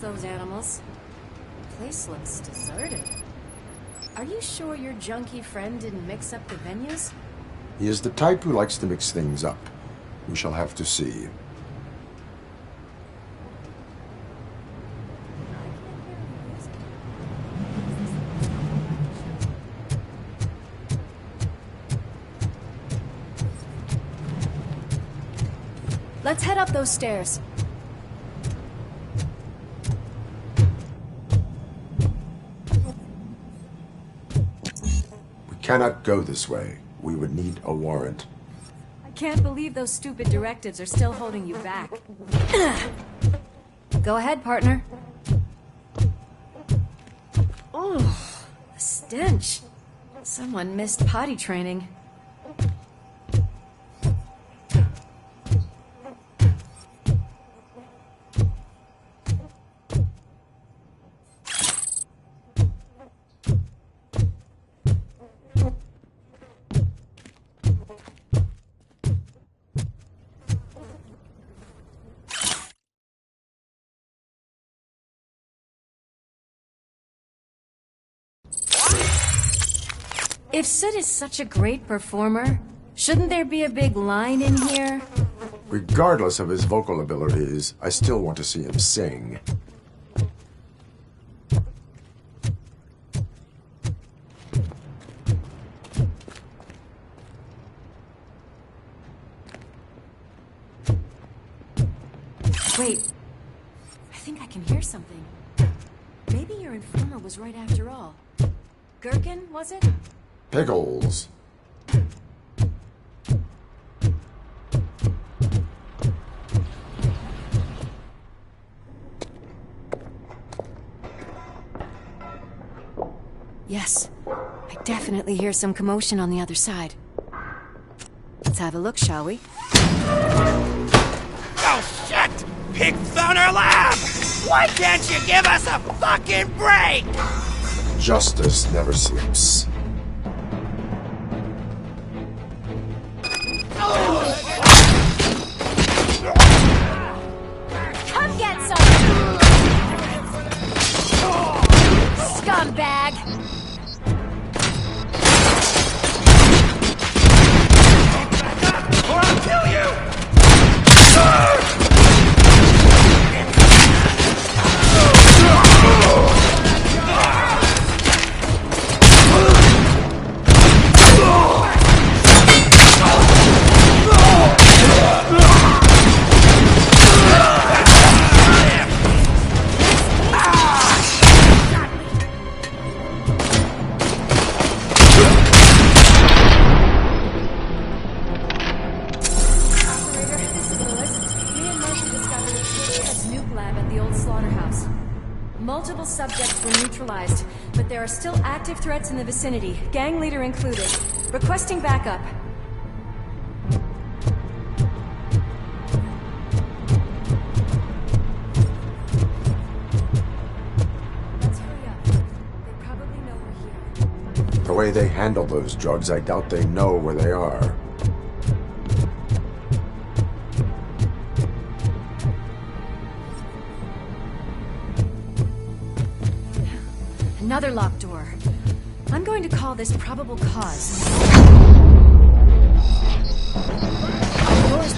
Those animals. The place looks deserted. Are you sure your junkie friend didn't mix up the venues? He is the type who likes to mix things up. We shall have to see. Let's head up those stairs. We cannot go this way. We would need a warrant. I can't believe those stupid directives are still holding you back. Go ahead, partner. Oh, the stench. Someone missed potty training. If Sid is such a great performer, shouldn't there be a big line in here? Regardless of his vocal abilities, I still want to see him sing. Wait, I think I can hear something. Maybe your informer was right after all. Gherkin, was it? Pickles. Yes, I definitely hear some commotion on the other side. Let's have a look, shall we? Oh shit! Pig Thunder Lab! Why can't you give us a fucking break? Justice never sleeps. Come get some! Scumbag! Or I'll kill you! Multiple subjects were neutralized, but there are still active threats in the vicinity, gang leader included. Requesting backup. Let's hurry up. They probably know we're here. The way they handle those drugs, I doubt they know where they are. Another locked door. I'm going to call this probable cause. Door's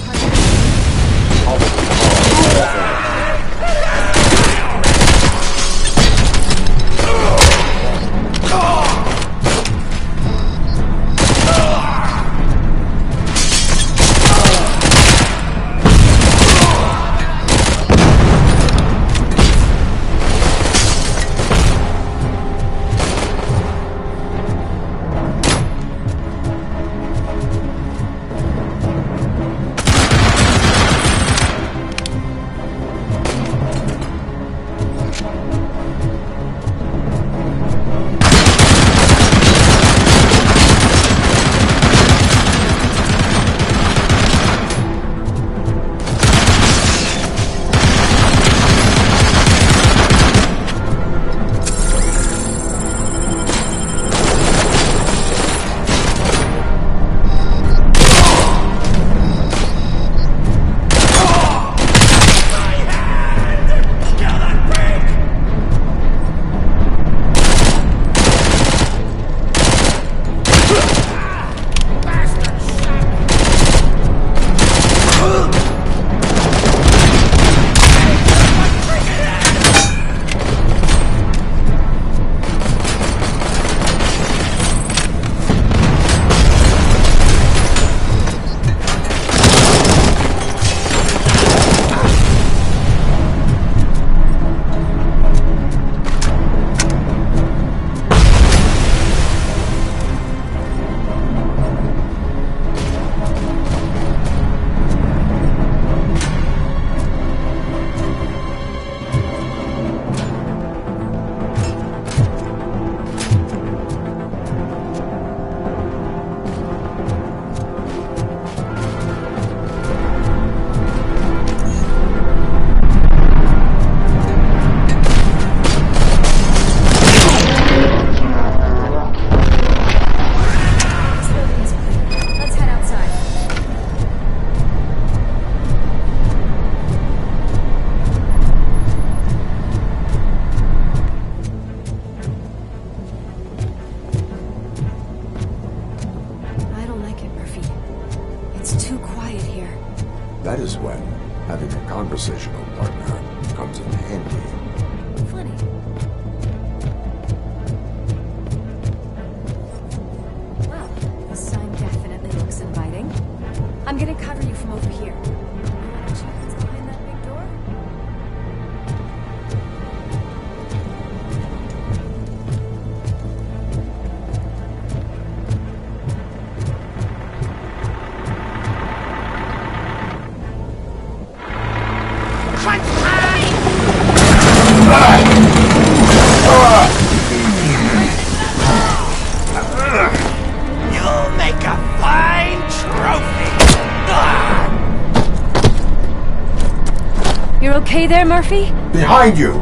you there, Murphy? Behind you!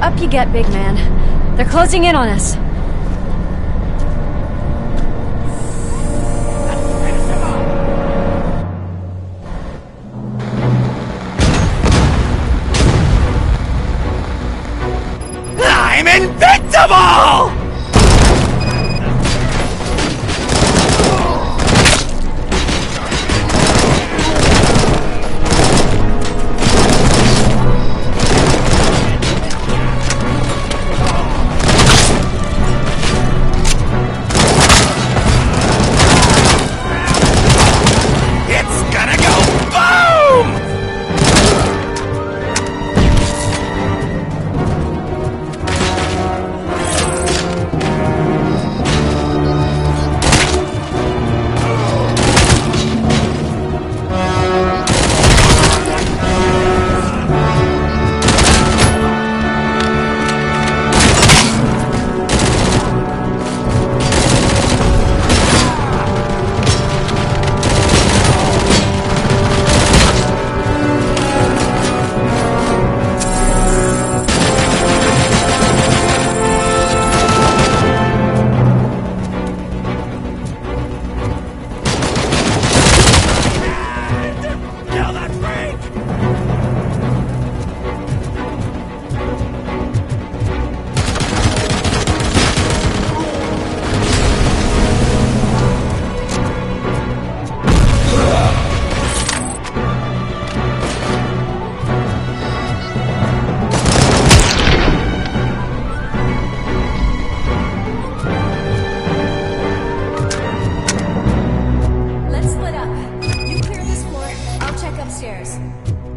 Up you get, big man. They're closing in on us. I'm invincible!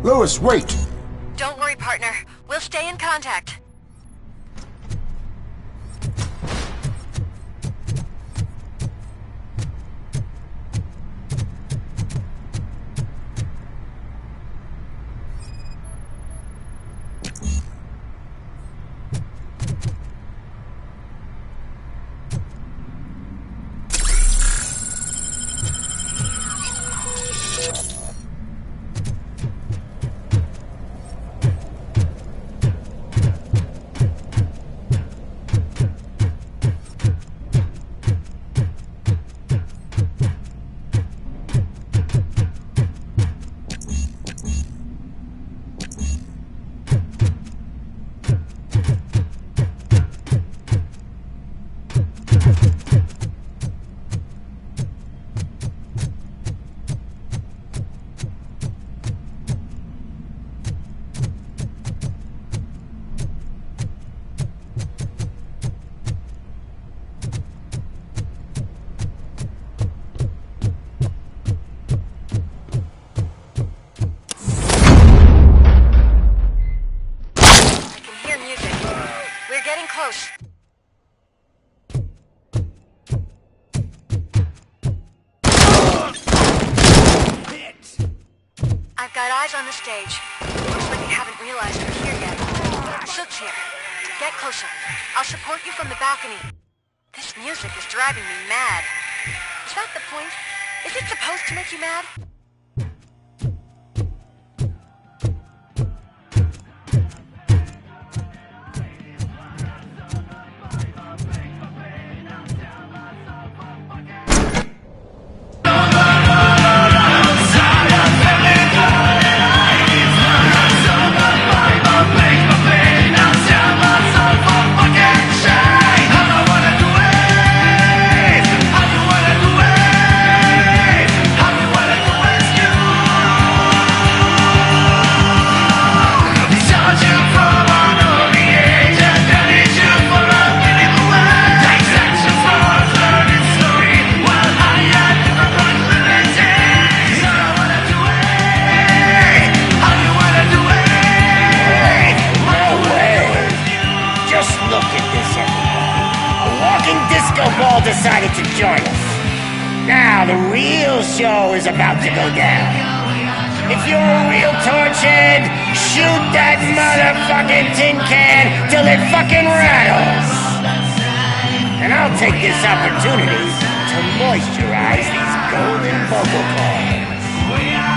Lewis, wait! Don't worry, partner. We'll stay in contact. I've got eyes on the stage. Looks like you haven't realized we're here yet. Sook's here. Get closer. I'll support you from the balcony. This music is driving me mad. Is that the point? Is it supposed to make you mad? Decided to join us. Now the real show is about to go down. If you're a real torchhead, shoot that motherfucking tin can till it fucking rattles. And I'll take this opportunity to moisturize these golden vocal cords.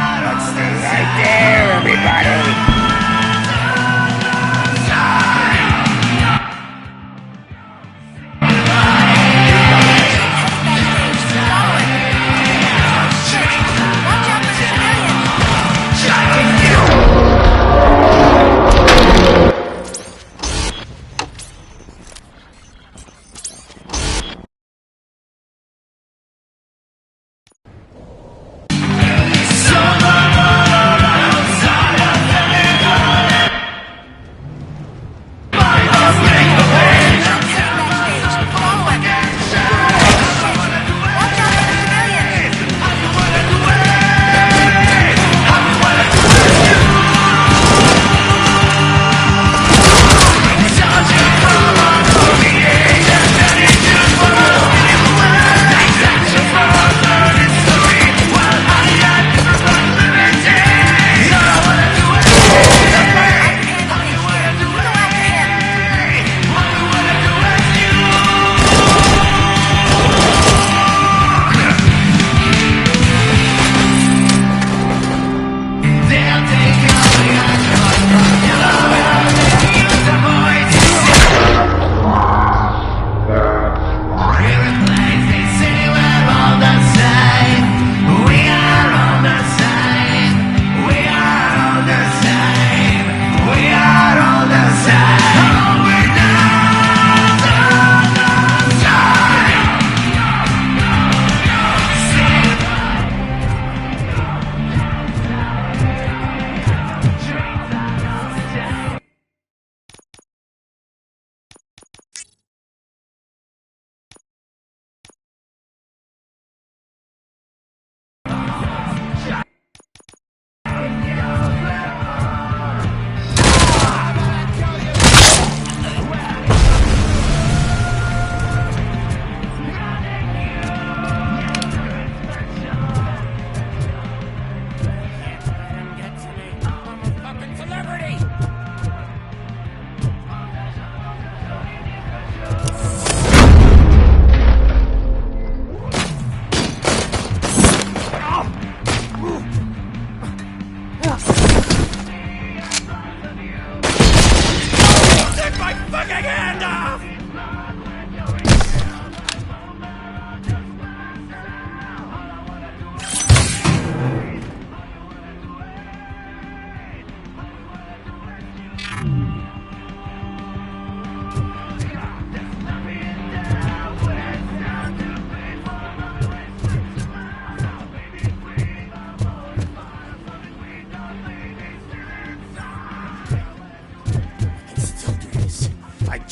Right there, everybody.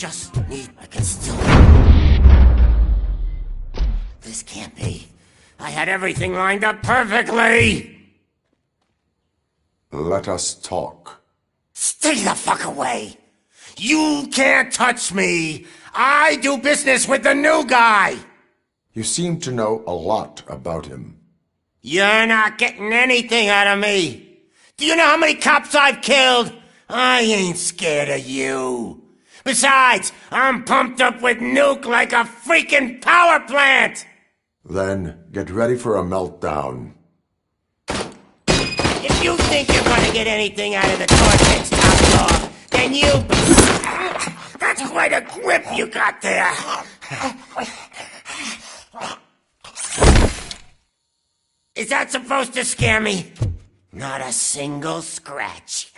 I can still... This can't be. I had everything lined up perfectly! Let us talk. Stay the fuck away! You can't touch me! I do business with the new guy! You seem to know a lot about him. You're not getting anything out of me! Do you know how many cops I've killed? I ain't scared of you. Besides, I'm pumped up with nuke like a freaking power plant! Then get ready for a meltdown. If you think you're gonna get anything out of the Cortex top dog, then you... That's quite a grip you got there! Is that supposed to scare me? Not a single scratch.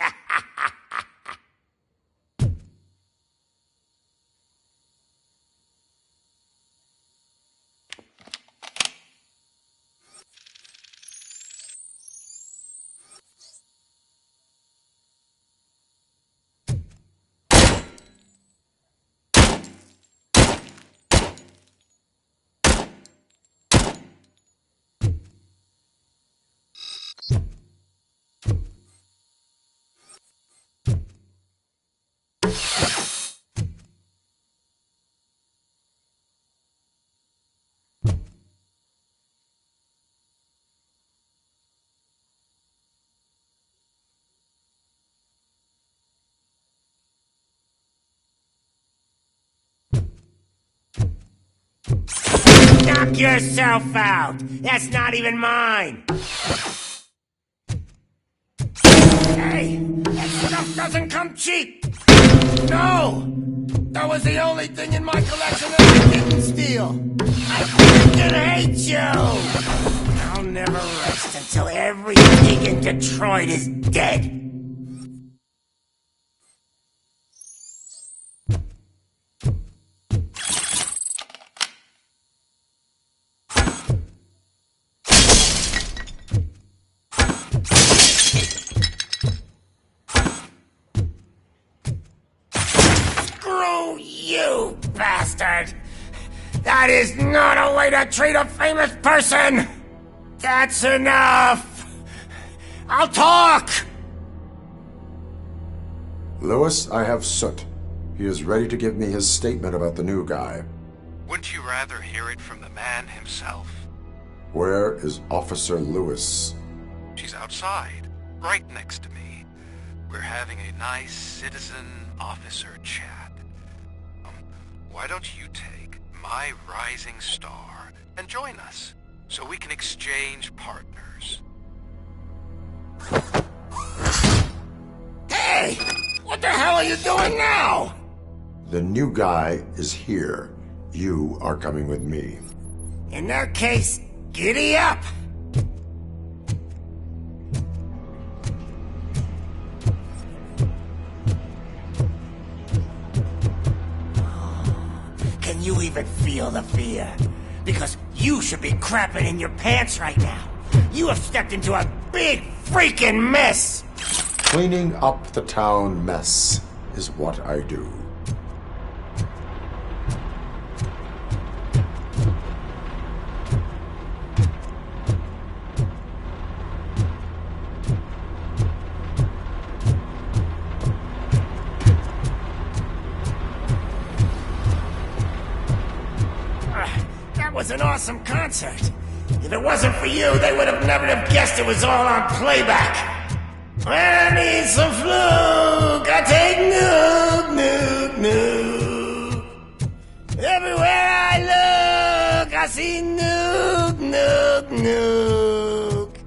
Knock yourself out! That's not even mine! Hey, that stuff doesn't come cheap! No! That was the only thing in my collection that I didn't steal! I freaking hate you! I'll never rest until every pig in Detroit is dead! Screw you, bastard! That is not a way to treat a famous person! That's enough! I'll talk! Lewis, I have Soot. He is ready to give me his statement about the new guy. Wouldn't you rather hear it from the man himself? Where is Officer Lewis? She's outside, right next to me. We're having a nice citizen-officer chat. Why don't you take my rising star and join us, so we can exchange partners? Hey! What the hell are you doing now? The new guy is here. You are coming with me. In that case, giddy up! Can you even feel the fear? Because you should be crapping in your pants right now. You have stepped into a big freaking mess! Cleaning up the town mess is what I do. That was an awesome concert. If it wasn't for you, they would have never have guessed it was all on playback. I need some fluke. I take nuke, nuke, nuke. Everywhere I look, I see nuke, nuke, nuke.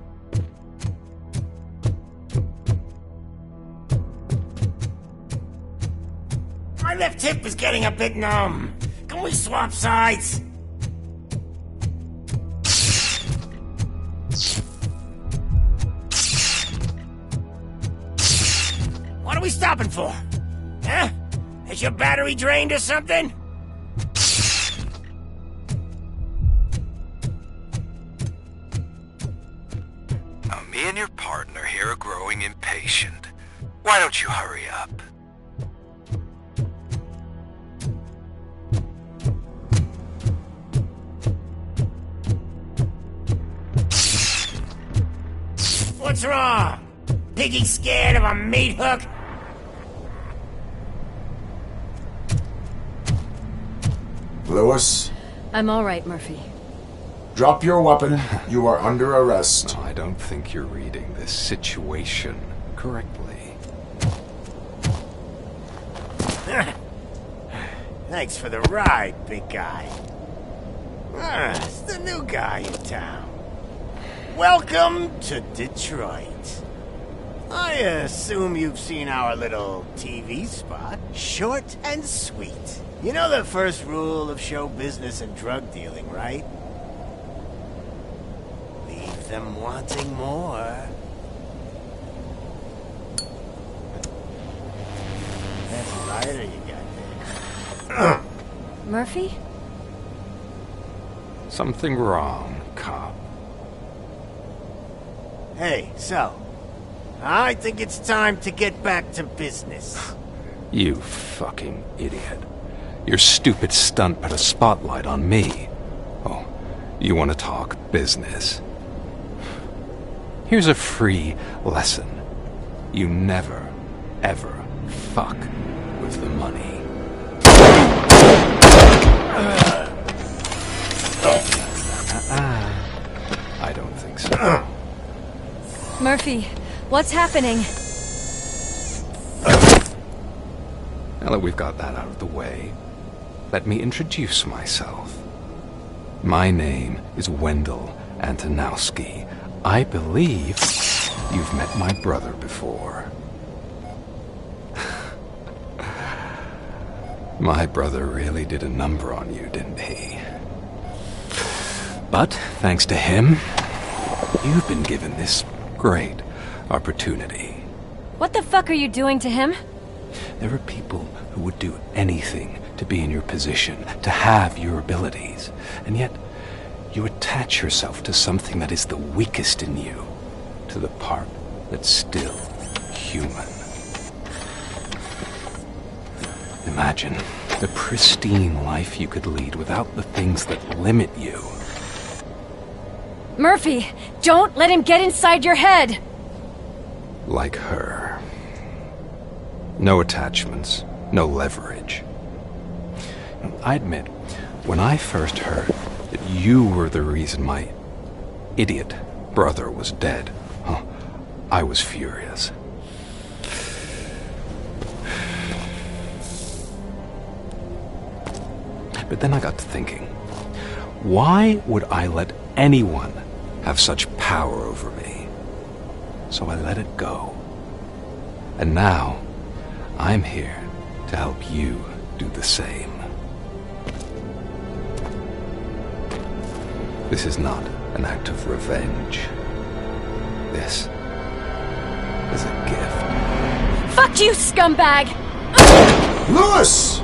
My left hip is getting a bit numb. Can we swap sides? What are we stopping for? Huh? Is your battery drained or something? Now, me and your partner here are growing impatient. Why don't you hurry up? What's wrong? Piggy scared of a meat hook? Lewis, I'm all right, Murphy. drop your weapon. You are under arrest. No, I don't think you're reading this situation correctly. Thanks for the ride, big guy. It's the new guy in town. Welcome to Detroit. I assume you've seen our little TV spot. Short and sweet. You know the first rule of show business and drug dealing, right? Leave them wanting more. That's a lighter you got there. Murphy? Something wrong, cop. Hey, so, I think it's time to get back to business. You fucking idiot. Your stupid stunt put a spotlight on me. Oh, you want to talk business? Here's a free lesson. You never, ever fuck with the money. I don't think so. Murphy, what's happening? Now that we've got that out of the way, let me introduce myself. My name is Wendell Antonowski. I believe you've met my brother before. My brother really did a number on you, didn't he? But, thanks to him, you've been given this great opportunity. What the fuck are you doing to him? There are people who would do anything to be in your position, to have your abilities, and yet you attach yourself to something that is the weakest in you, to the part that's still human. Imagine the pristine life you could lead without the things that limit you. Murphy, don't let him get inside your head! Like her. No attachments, no leverage. I admit, when I first heard that you were the reason my idiot brother was dead, I was furious. But then I got to thinking, why would I let anyone have such power over me? So I let it go. And now, I'm here to help you do the same. This is not an act of revenge. This is a gift. Fuck you, scumbag! Lewis!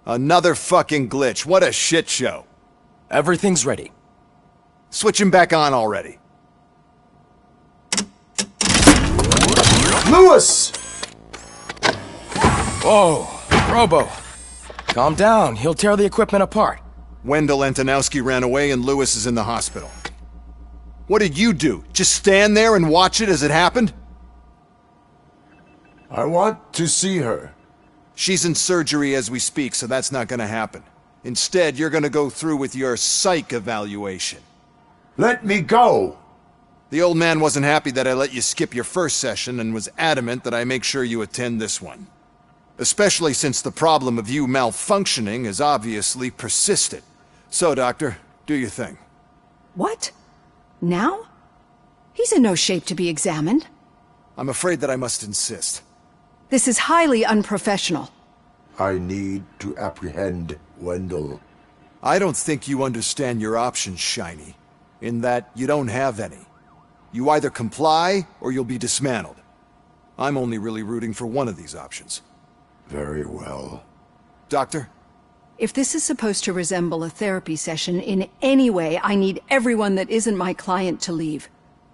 Another fucking glitch. What a shit show. Everything's ready. Switch him back on already. Lewis! Whoa, Robo. Calm down, he'll tear the equipment apart. Wendell Antonowski ran away and Lewis is in the hospital. What did you do? Just stand there and watch it as it happened? I want to see her. She's in surgery as we speak, so that's not gonna happen. Instead, you're gonna go through with your psych evaluation. Let me go! The old man wasn't happy that I let you skip your first session and was adamant that I make sure you attend this one. Especially since the problem of you malfunctioning has obviously persisted. So, Doctor, do your thing. What? Now? He's in no shape to be examined. I'm afraid that I must insist. This is highly unprofessional. I need to apprehend Wendell. I don't think you understand your options, Shiny, in that you don't have any. You either comply, or you'll be dismantled. I'm only really rooting for one of these options. Very well. Doctor? If this is supposed to resemble a therapy session in any way, I need everyone that isn't my client to leave.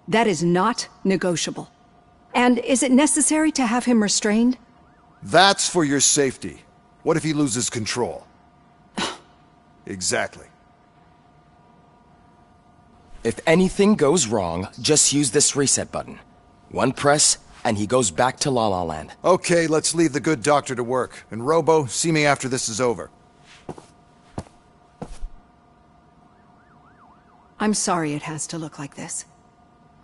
That is not negotiable. And is it necessary to have him restrained? That's for your safety. What if he loses control? Exactly. If anything goes wrong, just use this reset button. One press, and he goes back to La La Land. Okay, let's leave the good doctor to work. And Robo, see me after this is over. I'm sorry it has to look like this.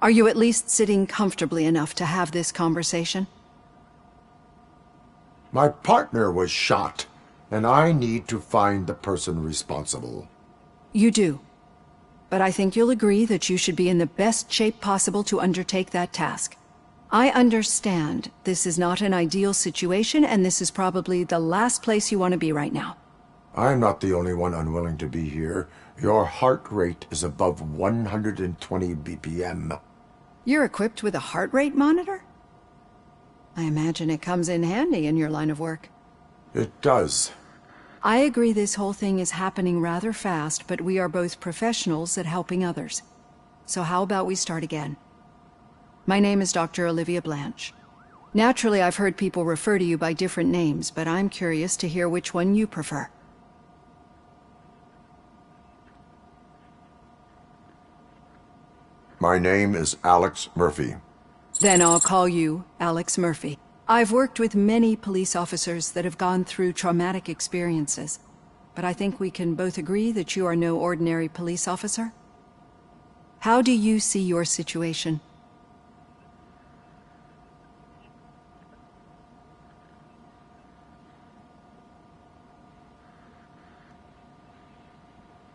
Are you at least sitting comfortably enough to have this conversation? My partner was shot, and I need to find the person responsible. You do. But I think you'll agree that you should be in the best shape possible to undertake that task. I understand this is not an ideal situation, and this is probably the last place you want to be right now. I'm not the only one unwilling to be here. Your heart rate is above 120 BPM. You're equipped with a heart rate monitor? I imagine it comes in handy in your line of work. It does. I agree this whole thing is happening rather fast, but we are both professionals at helping others. So how about we start again? My name is Dr. Olivia Blanche. Naturally, I've heard people refer to you by different names, but I'm curious to hear which one you prefer. My name is Alex Murphy. Then I'll call you Alex Murphy. I've worked with many police officers that have gone through traumatic experiences, but I think we can both agree that you are no ordinary police officer. How do you see your situation?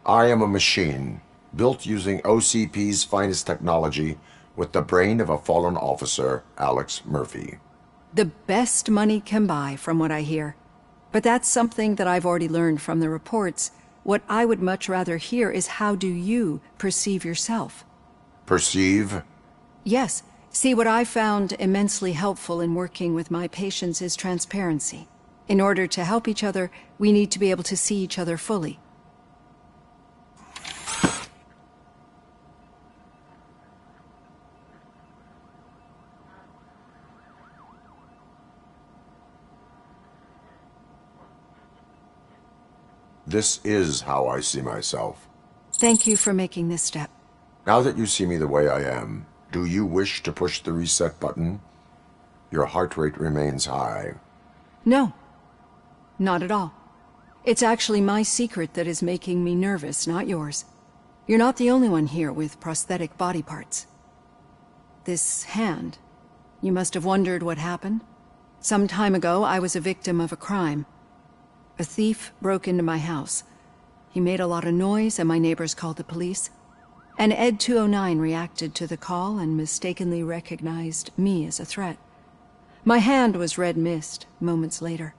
I am a machine. built using OCP's finest technology with the brain of a fallen officer, Alex Murphy. The best money can buy, from what I hear. But that's something that I've already learned from the reports. What I would much rather hear is how do you perceive yourself? Perceive? Yes. See, what I found immensely helpful in working with my patients is transparency. In order to help each other, we need to be able to see each other fully. This is how I see myself. Thank you for making this step. Now that you see me the way I am, do you wish to push the reset button? Your heart rate remains high. No. Not at all. It's actually my secret that is making me nervous, not yours. You're not the only one here with prosthetic body parts. This hand, you must have wondered what happened. Some time ago, I was a victim of a crime. A thief broke into my house. He made a lot of noise and my neighbors called the police. And Ed 209 reacted to the call and mistakenly recognized me as a threat. My hand was red mist moments later.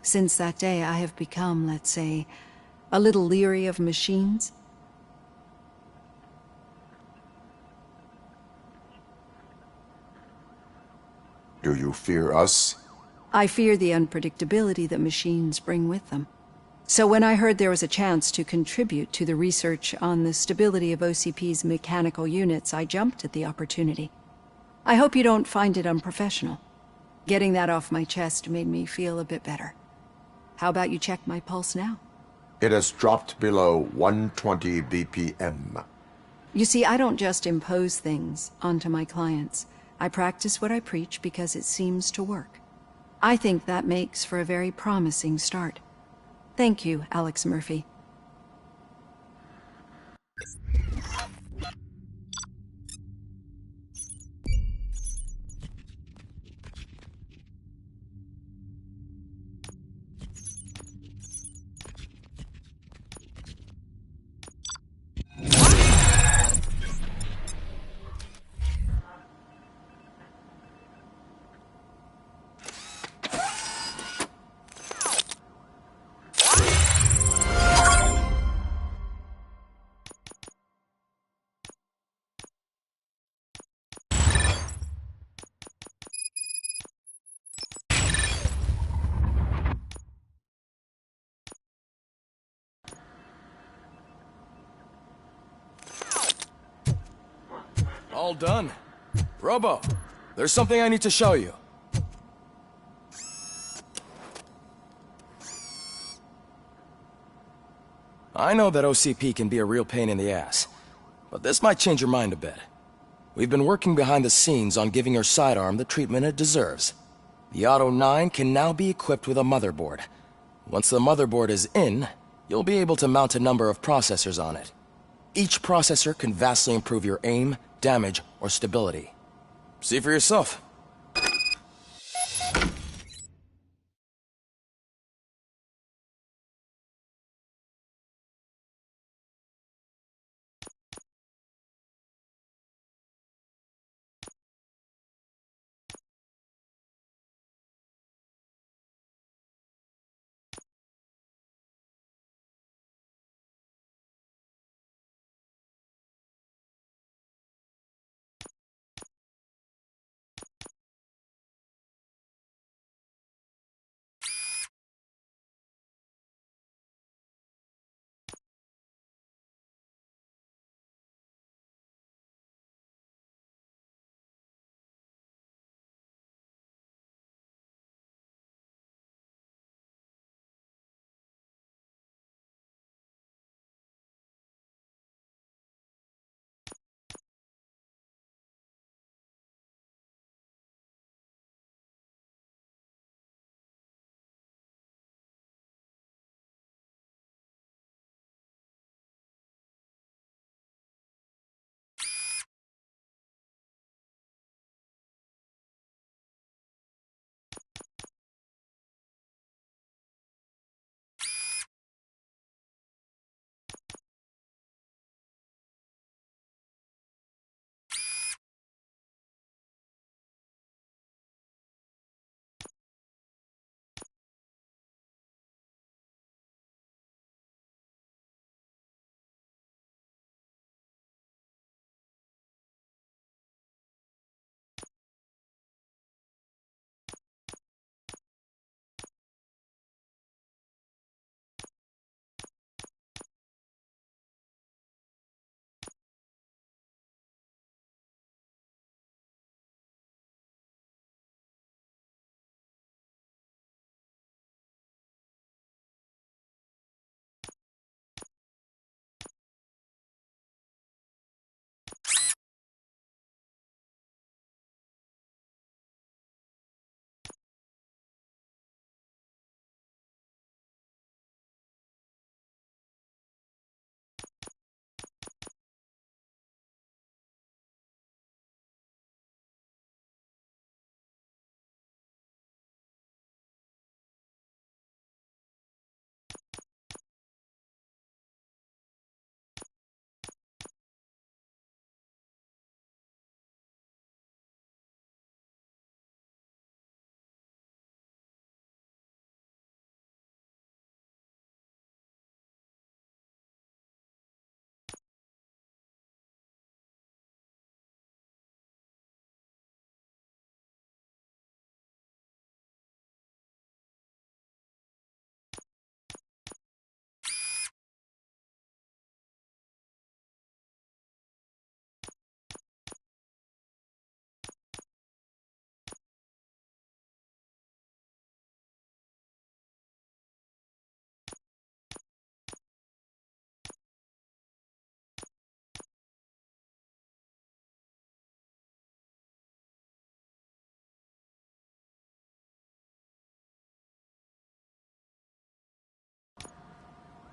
Since that day, I have become, let's say, a little leery of machines. Do you fear us? I fear the unpredictability that machines bring with them. So when I heard there was a chance to contribute to the research on the stability of OCP's mechanical units, I jumped at the opportunity. I hope you don't find it unprofessional. Getting that off my chest made me feel a bit better. How about you check my pulse now? It has dropped below 120 BPM. You see, I don't just impose things onto my clients. I practice what I preach because it seems to work. I think that makes for a very promising start. Thank you, Alex Murphy. All done. Robo, there's something I need to show you. I know that OCP can be a real pain in the ass, but this might change your mind a bit. We've been working behind the scenes on giving your sidearm the treatment it deserves. The Auto 9 can now be equipped with a motherboard. Once the motherboard is in, you'll be able to mount a number of processors on it. Each processor can vastly improve your aim, damage, or stability. See for yourself.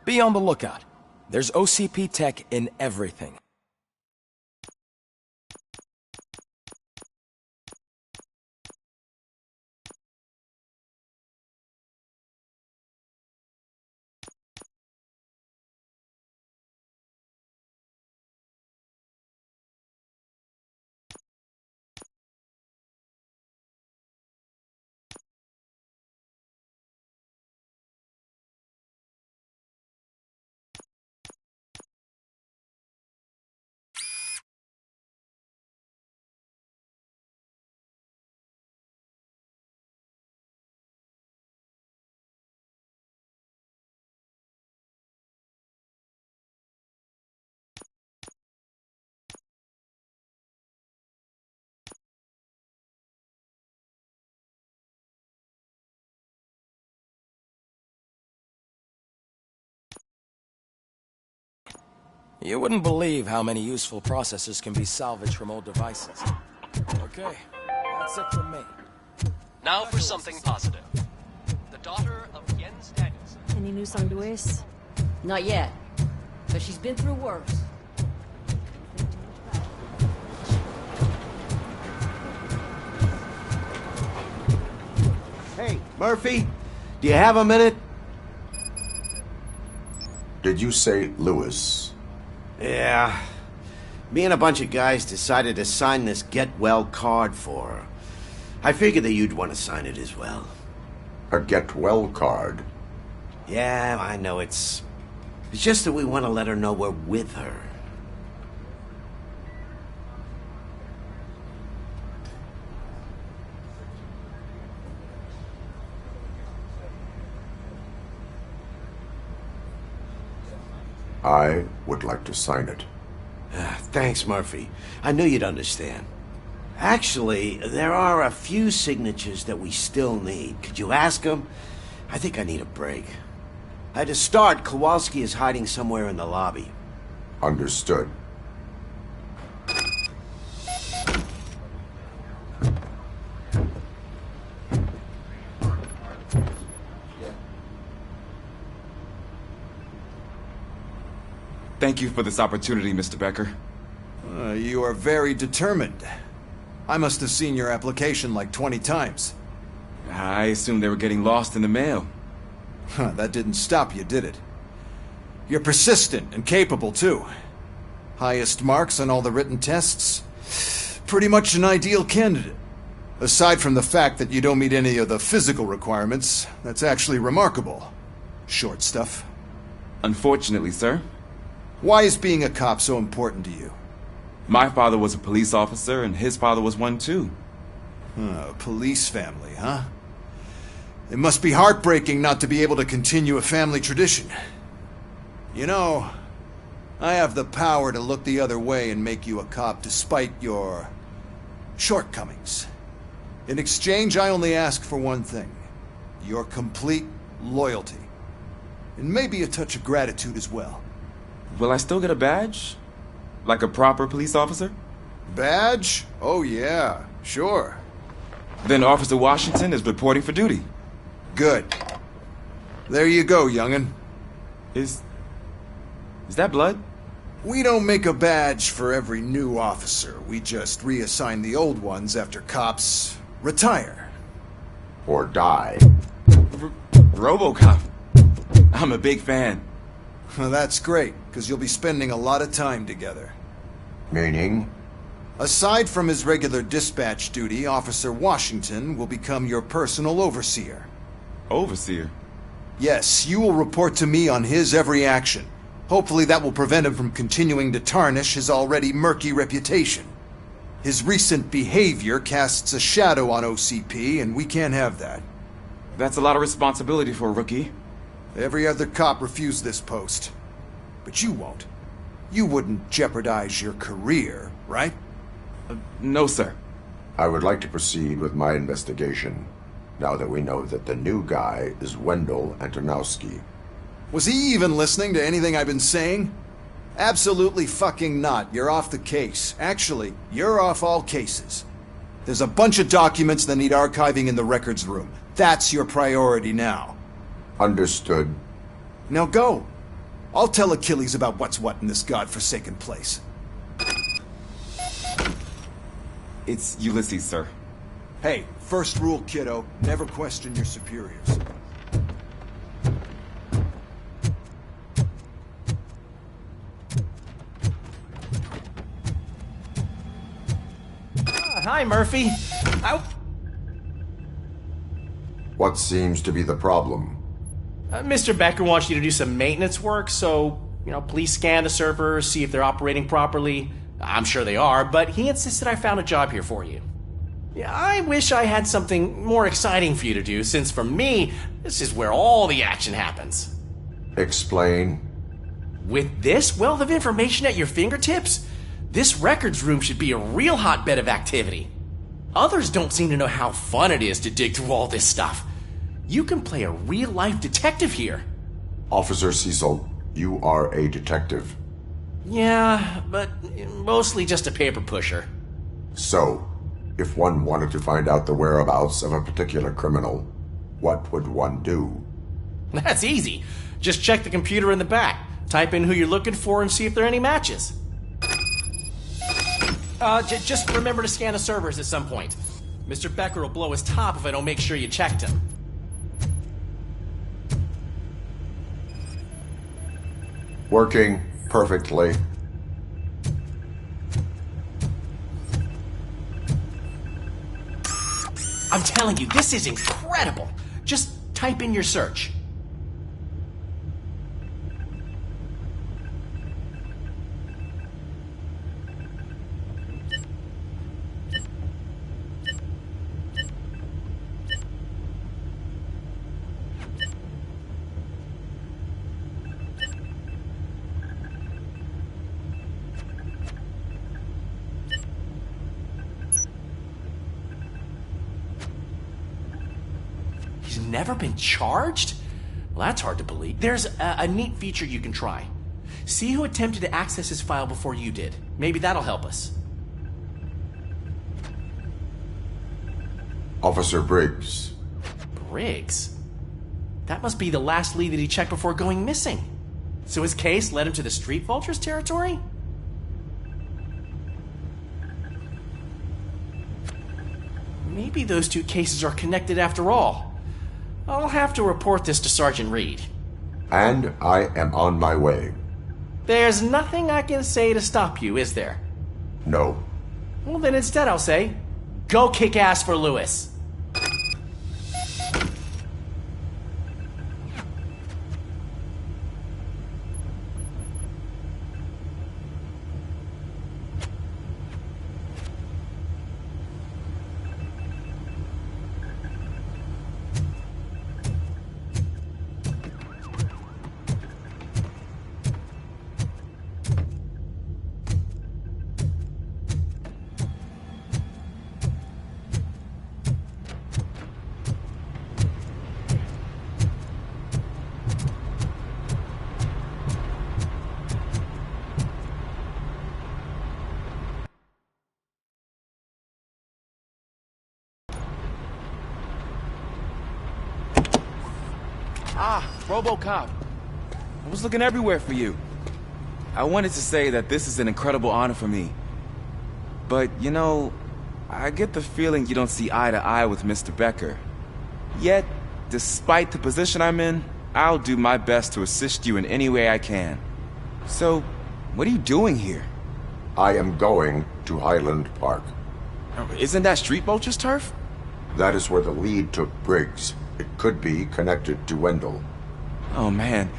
Be on the lookout. There's OCP tech in everything. You wouldn't believe how many useful processors can be salvaged from old devices. Okay, that's it from me. Now for something positive. The daughter of Jens Danielson. Any news on Luis? Not yet, but she's been through worse. Hey, Murphy, do you have a minute? Did you say Lewis? Yeah. Me and a bunch of guys decided to sign this get well card for her. I figured that you'd want to sign it as well. A get well card? Yeah, I know it's just that we want to let her know we're with her. I would like to sign it. Thanks, Murphy. I knew you'd understand. Actually, there are a few signatures that we still need. Could you ask them? I think I need a break. To start, Kowalski is hiding somewhere in the lobby. Understood. Thank you for this opportunity, Mr. Becker. You are very determined. I must have seen your application like 20 times. I assumed they were getting lost in the mail. That didn't stop you, did it? You're persistent and capable, too. Highest marks on all the written tests. Pretty much an ideal candidate. Aside from the fact that you don't meet any of the physical requirements, that's actually remarkable. Short stuff. Unfortunately, sir. Why is being a cop so important to you? My father was a police officer, and his father was one, too. A police family, huh? It must be heartbreaking not to be able to continue a family tradition. You know, I have the power to look the other way and make you a cop despite your shortcomings. In exchange, I only ask for one thing. Your complete loyalty. And maybe a touch of gratitude as well. Will I still get a badge? Like a proper police officer? Badge? Oh yeah, sure. Then Officer Washington is reporting for duty. Good. There you go, young'un. Is that blood? We don't make a badge for every new officer. We just reassign the old ones after cops retire. Or die. RoboCop. I'm a big fan. Well, that's great, because you'll be spending a lot of time together. Meaning? Aside from his regular dispatch duty, Officer Washington will become your personal overseer. Overseer? Yes, you will report to me on his every action. Hopefully that will prevent him from continuing to tarnish his already murky reputation. His recent behavior casts a shadow on OCP, and we can't have that. That's a lot of responsibility for a rookie. Every other cop refused this post. But you won't. You wouldn't jeopardize your career, right? No, sir. I would like to proceed with my investigation, now that we know that the new guy is Wendell Antonowski. Was he even listening to anything I've been saying? Absolutely fucking not. You're off the case. Actually, you're off all cases. There's a bunch of documents that need archiving in the records room. That's your priority now. Understood. Now go. I'll tell Achilles about what's what in this godforsaken place. It's Ulysses, sir. Hey, first rule, kiddo. Never question your superiors. Hi, Murphy. What seems to be the problem? Mr. Becker wants you to do some maintenance work, so, please scan the servers, see if they're operating properly. I'm sure they are, but he insisted I found a job here for you. Yeah, I wish I had something more exciting for you to do, since for me, this is where all the action happens. Explain. With this wealth of information at your fingertips, this records room should be a real hotbed of activity. Others don't seem to know how fun it is to dig through all this stuff. You can play a real-life detective here. Officer Cecil, you are a detective. Yeah, but mostly just a paper pusher. So, if one wanted to find out the whereabouts of a particular criminal, what would one do? That's easy. Just check the computer in the back, type in who you're looking for, and see if there are any matches. Just remember to scan the servers at some point. Mr. Becker will blow his top if I don't make sure you checked him. Working perfectly. I'm telling you, this is incredible. Just type in your search. He's never been charged? Well, that's hard to believe. There's a neat feature you can try. See who attempted to access his file before you did. Maybe that'll help us. Officer Briggs. Briggs? That must be the last lead that he checked before going missing. So his case led him to the Street Vultures territory? Maybe those two cases are connected after all. I'll have to report this to Sergeant Reed. And I am on my way. There's nothing I can say to stop you, is there? No. Well, then instead I'll say, go kick ass for Lewis. Ah, RoboCop. I was looking everywhere for you. I wanted to say that this is an incredible honor for me. But, I get the feeling you don't see eye to eye with Mr. Becker. Yet, despite the position I'm in, I'll do my best to assist you in any way I can. So, what are you doing here? I am going to Highland Park. Isn't that Street Vulture's turf? That is where the lead took Briggs. It could be connected to Wendell. Oh, man.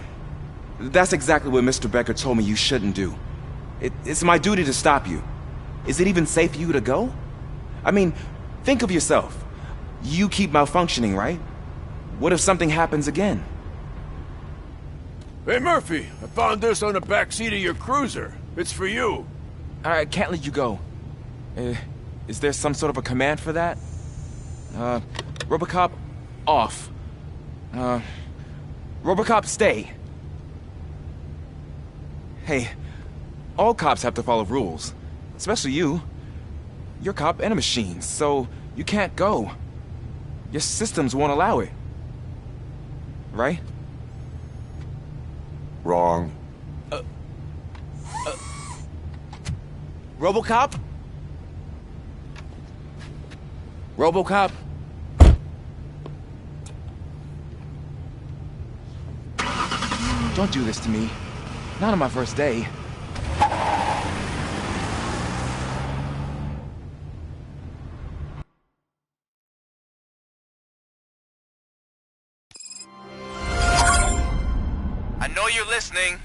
That's exactly what Mr. Becker told me you shouldn't do. It's my duty to stop you. Is it even safe for you to go? I mean, think of yourself. You keep malfunctioning, right? What if something happens again? Hey, Murphy, I found this on the back seat of your cruiser. It's for you. I can't let you go. Is there some sort of a command for that? RoboCop, off. RoboCop, stay. Hey, all cops have to follow rules. Especially you. You're a cop and a machine, so you can't go. Your systems won't allow it. Right? Wrong. RoboCop? RoboCop? Don't do this to me. Not on my first day. I know you're listening.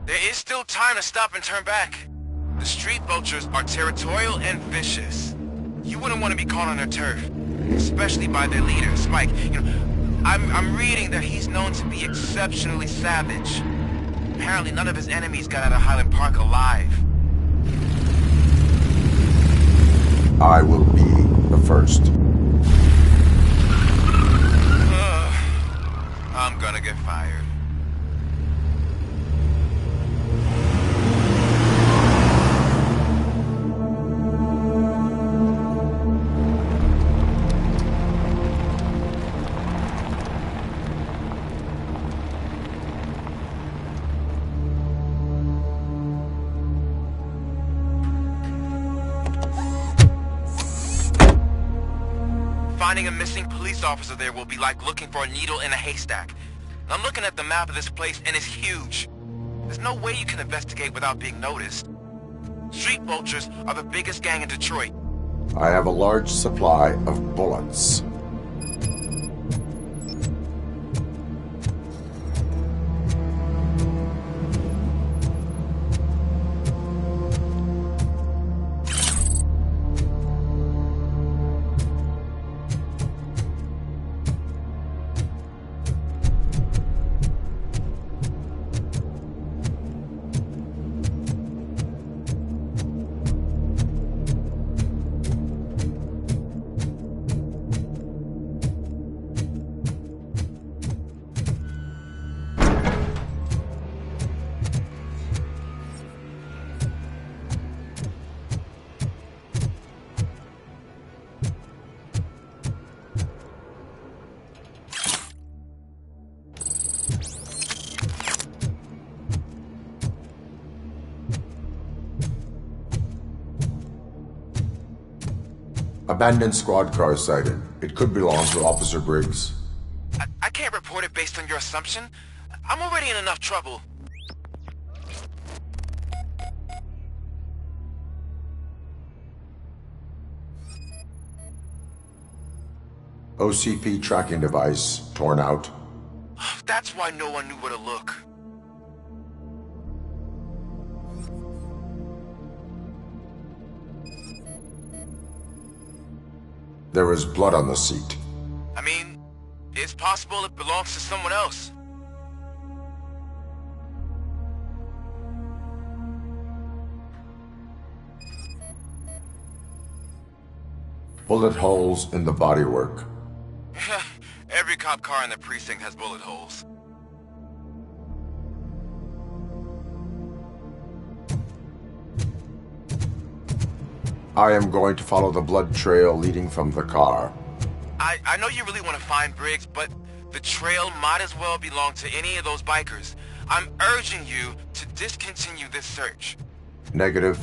There is still time to stop and turn back. The street vultures are territorial and vicious. You wouldn't want to be caught on their turf, especially by their leader, Spike. You know, I'm reading that he's known to be exceptionally savage. Apparently none of his enemies got out of Highland Park alive. I will be the first. I'm gonna get fired. Finding a missing police officer there will be like looking for a needle in a haystack. I'm looking at the map of this place and it's huge. There's no way you can investigate without being noticed. Street vultures are the biggest gang in Detroit. I have a large supply of bullets. Abandoned squad car sighted. It could belong to Officer Briggs. I can't report it based on your assumption. I'm already in enough trouble. OCP tracking device torn out. That's why no one knew where to look. There is blood on the seat. I mean, it's possible it belongs to someone else. Bullet holes in the bodywork. Every cop car in the precinct has bullet holes. I am going to follow the blood trail leading from the car. I know you really want to find Briggs, but the trail might as well belong to any of those bikers. I'm urging you to discontinue this search. Negative.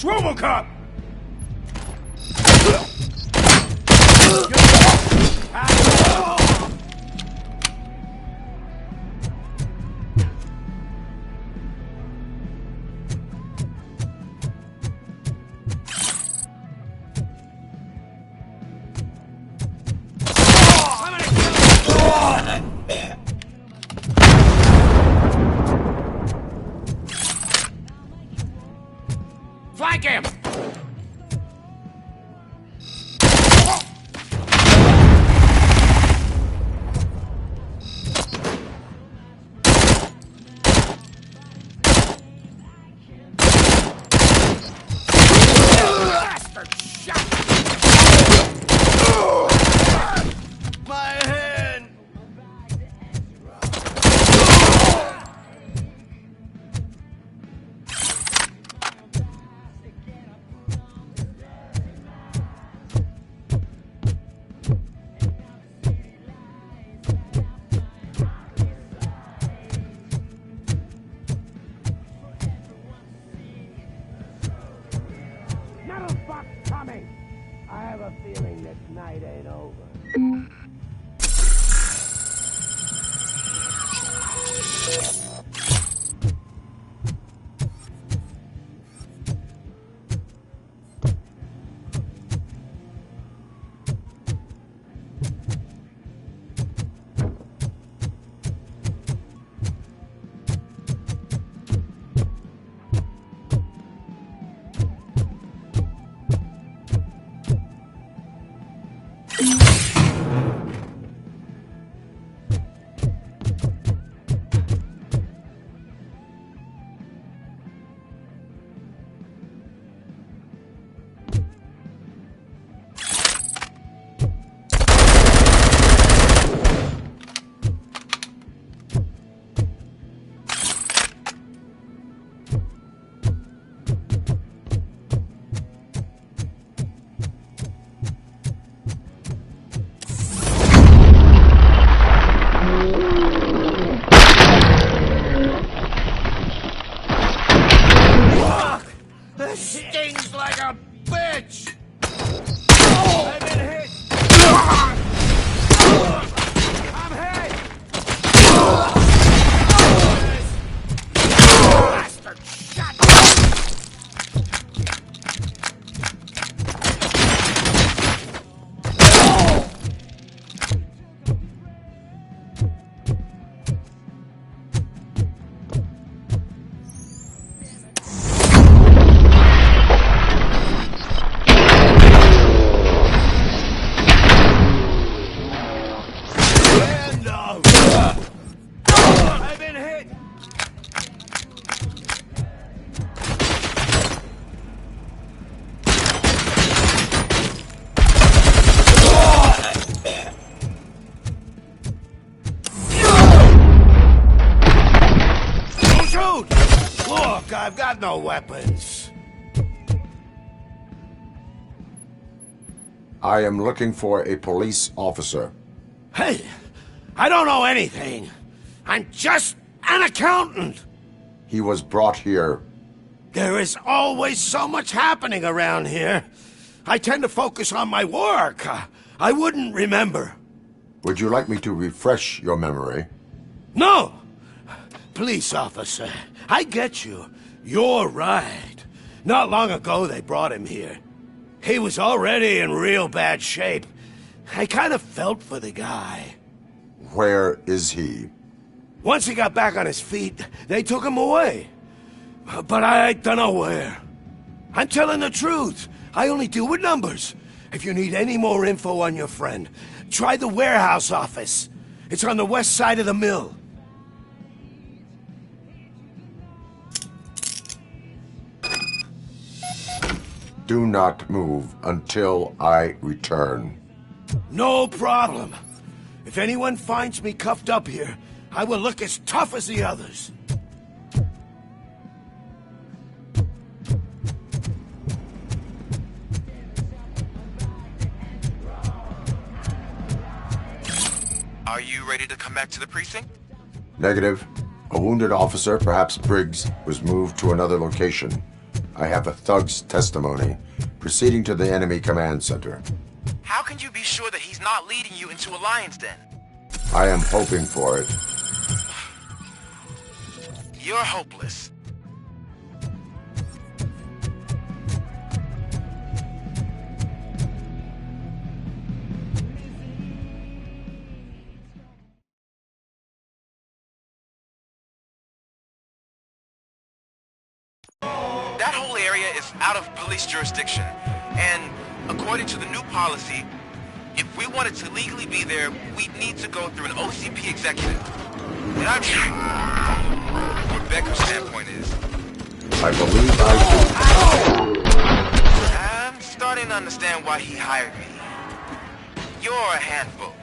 It's RoboCop! Flank him! I have a feeling this night ain't over. Stings like a bitch! I've been hit! I'm hit! Bastard! Shut Look, I've got no weapons. I am looking for a police officer. Hey, I don't know anything. I'm just an accountant. He was brought here. There is always so much happening around here. I tend to focus on my work. I wouldn't remember. Would you like me to refresh your memory? No! Police officer, I get you. You're right. Not long ago they brought him here. He was already in real bad shape. I kind of felt for the guy. Where is he? Once he got back on his feet, they took him away. But I don't know where. I'm telling the truth. I only deal with numbers. If you need any more info on your friend, try the warehouse office. It's on the west side of the mill. Do not move until I return. No problem. If anyone finds me cuffed up here, I will look as tough as the others. Are you ready to come back to the precinct? Negative. A wounded officer, perhaps Briggs, was moved to another location. I have a thug's testimony. Proceeding to the enemy command center. How can you be sure that he's not leading you into a lion's den? I am hoping for it. You're hopeless. That whole area is out of police jurisdiction, and according to the new policy, if we wanted to legally be there, we'd need to go through an OCP executive. And I'm sure what Becker's standpoint is. I believe I I'm starting to understand why he hired me. You're a handful.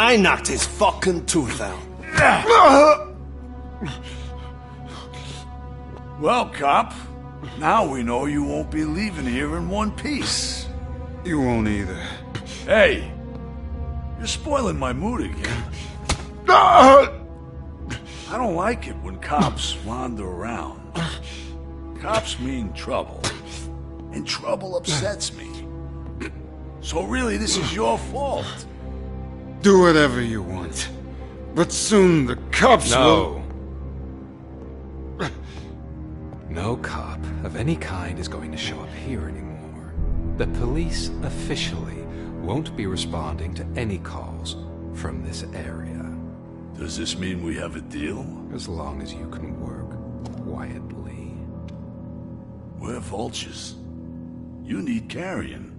I knocked his fucking tooth out. Well, cop, now we know you won't be leaving here in one piece. You won't either. Hey, you're spoiling my mood again. I don't like it when cops wander around. Cops mean trouble, and trouble upsets me. So really, this is your fault. Do whatever you want. But soon the cops will... No cop of any kind is going to show up here anymore. The police officially won't be responding to any calls from this area. Does this mean we have a deal? As long as you can work quietly. We're vultures. You need carrion.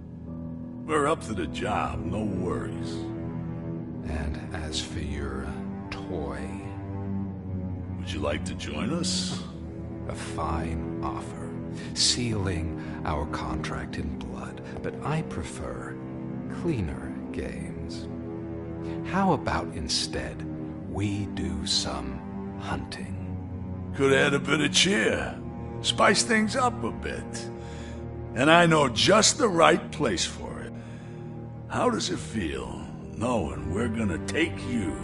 We're up to the job, no worries. And as for your toy... Would you like to join us? A fine offer, sealing our contract in blood, but I prefer cleaner games. How about instead we do some hunting? Could add a bit of cheer, spice things up a bit. And I know just the right place for it. How does it feel, knowing we're gonna take you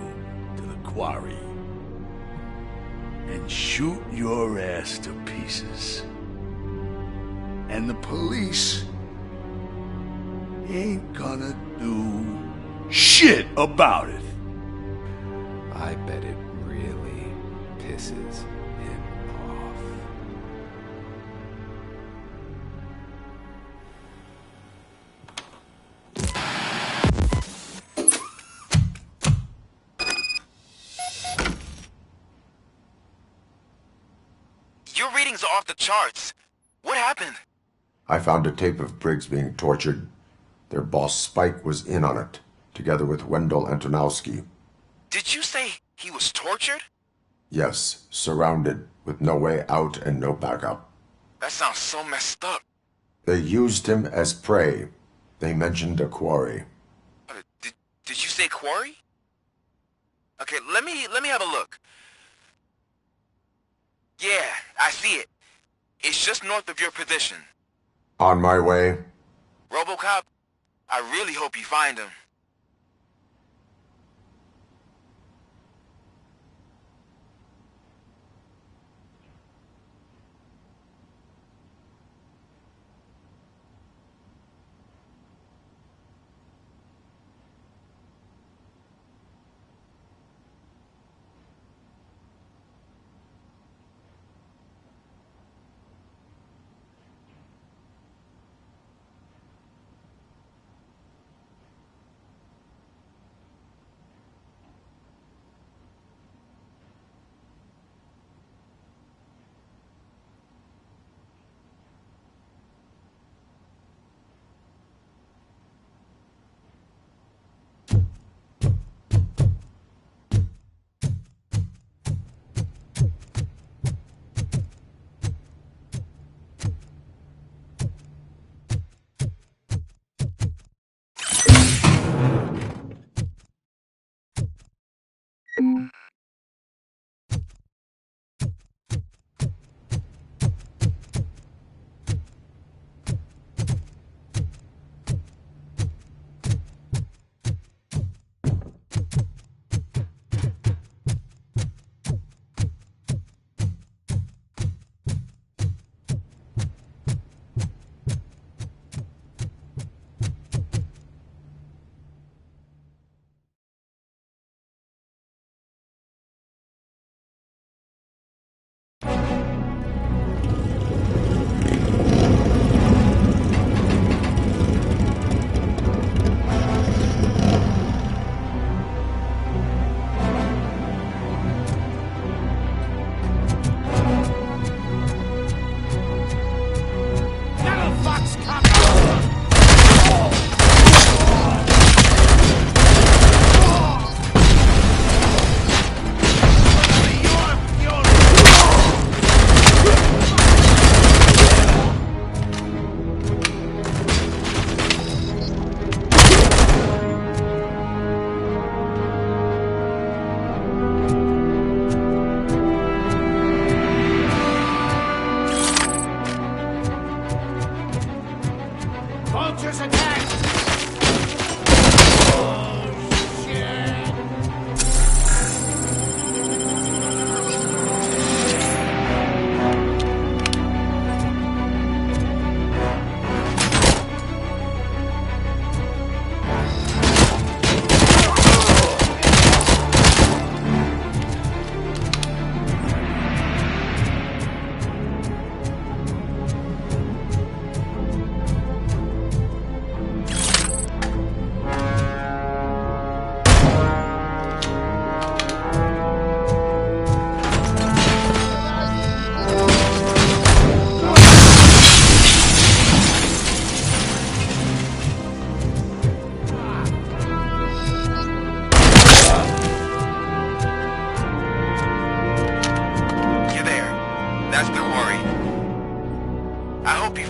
to the quarry and shoot your ass to pieces? And the police ain't gonna do shit about it. I bet it really pisses him off. Your readings are off the charts. What happened? I found a tape of Briggs being tortured. Their boss Spike was in on it, together with Wendell Antonowski. Did you say he was tortured? Yes, surrounded, with no way out and no backup. That sounds so messed up. They used him as prey. They mentioned a quarry. Did you say quarry? Okay, let me have a look. Yeah, I see it. It's just north of your position. On my way. RoboCop, I really hope you find him.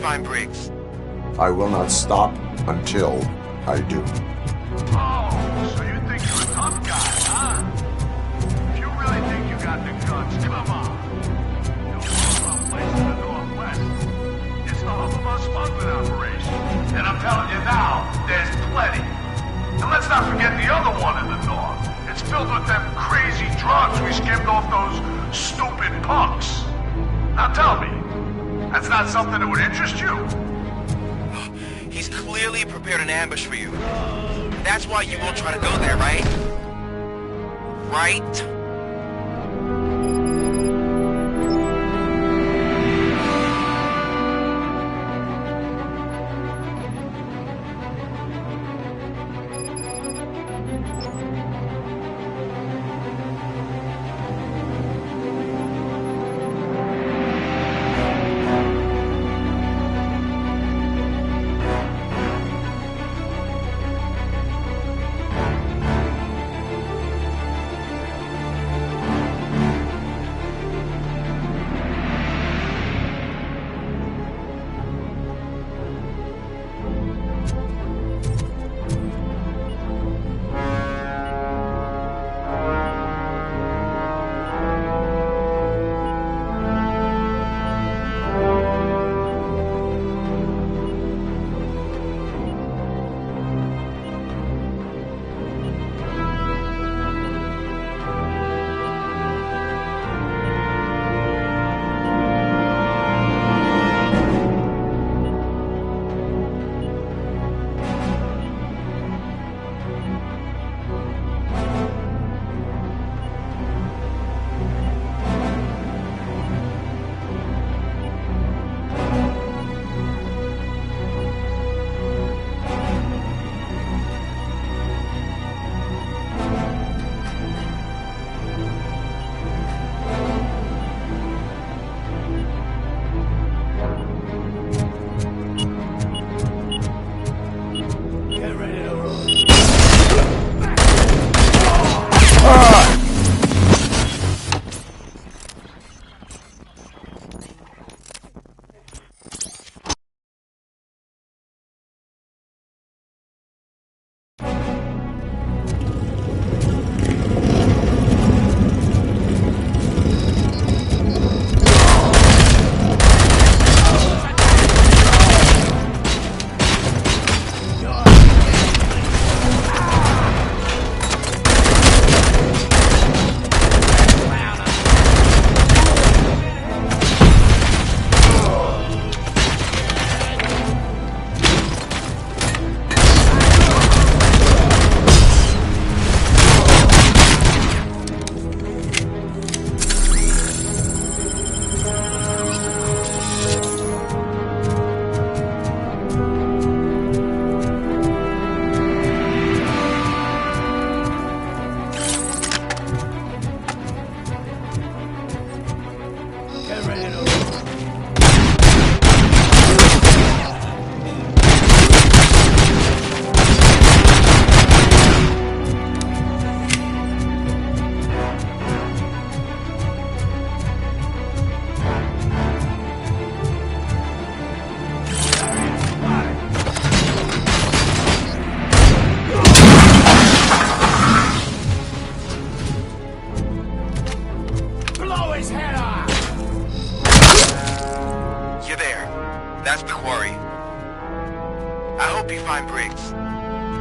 find Briggs. I will not stop until I do. Oh, so you think you're a tough guy, huh? If you really think you got the guns, come on. You'll blow up place in the Northwest. It's the Hoover smuggling operation. And I'm telling you now, there's plenty. And let's not forget the other one in the North. It's filled with them crazy drugs we skimmed off those stupid punks. Now tell me, that's not something that would interest you? He's clearly prepared an ambush for you. That's why you won't try to go there, right? Right?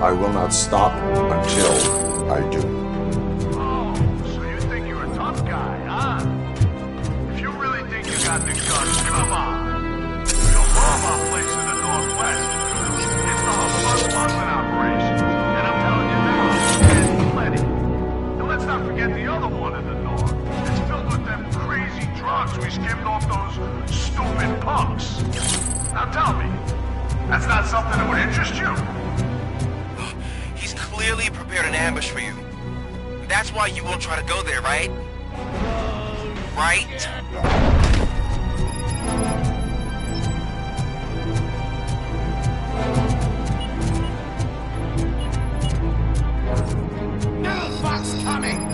I will not stop until I do. Oh, so you think you're a tough guy, huh? If you really think you got the guns, come on. You'll bomb our place in the Northwest. It's the Hoover smuggling operation. And I'm telling you now, there's plenty. And let's not forget the other one in the North. It's filled with them crazy drugs we skimmed off those stupid punks. Now tell me, that's not something that would interest you? He's clearly prepared an ambush for you. That's why you won't try to go there, right? Right? Fox coming!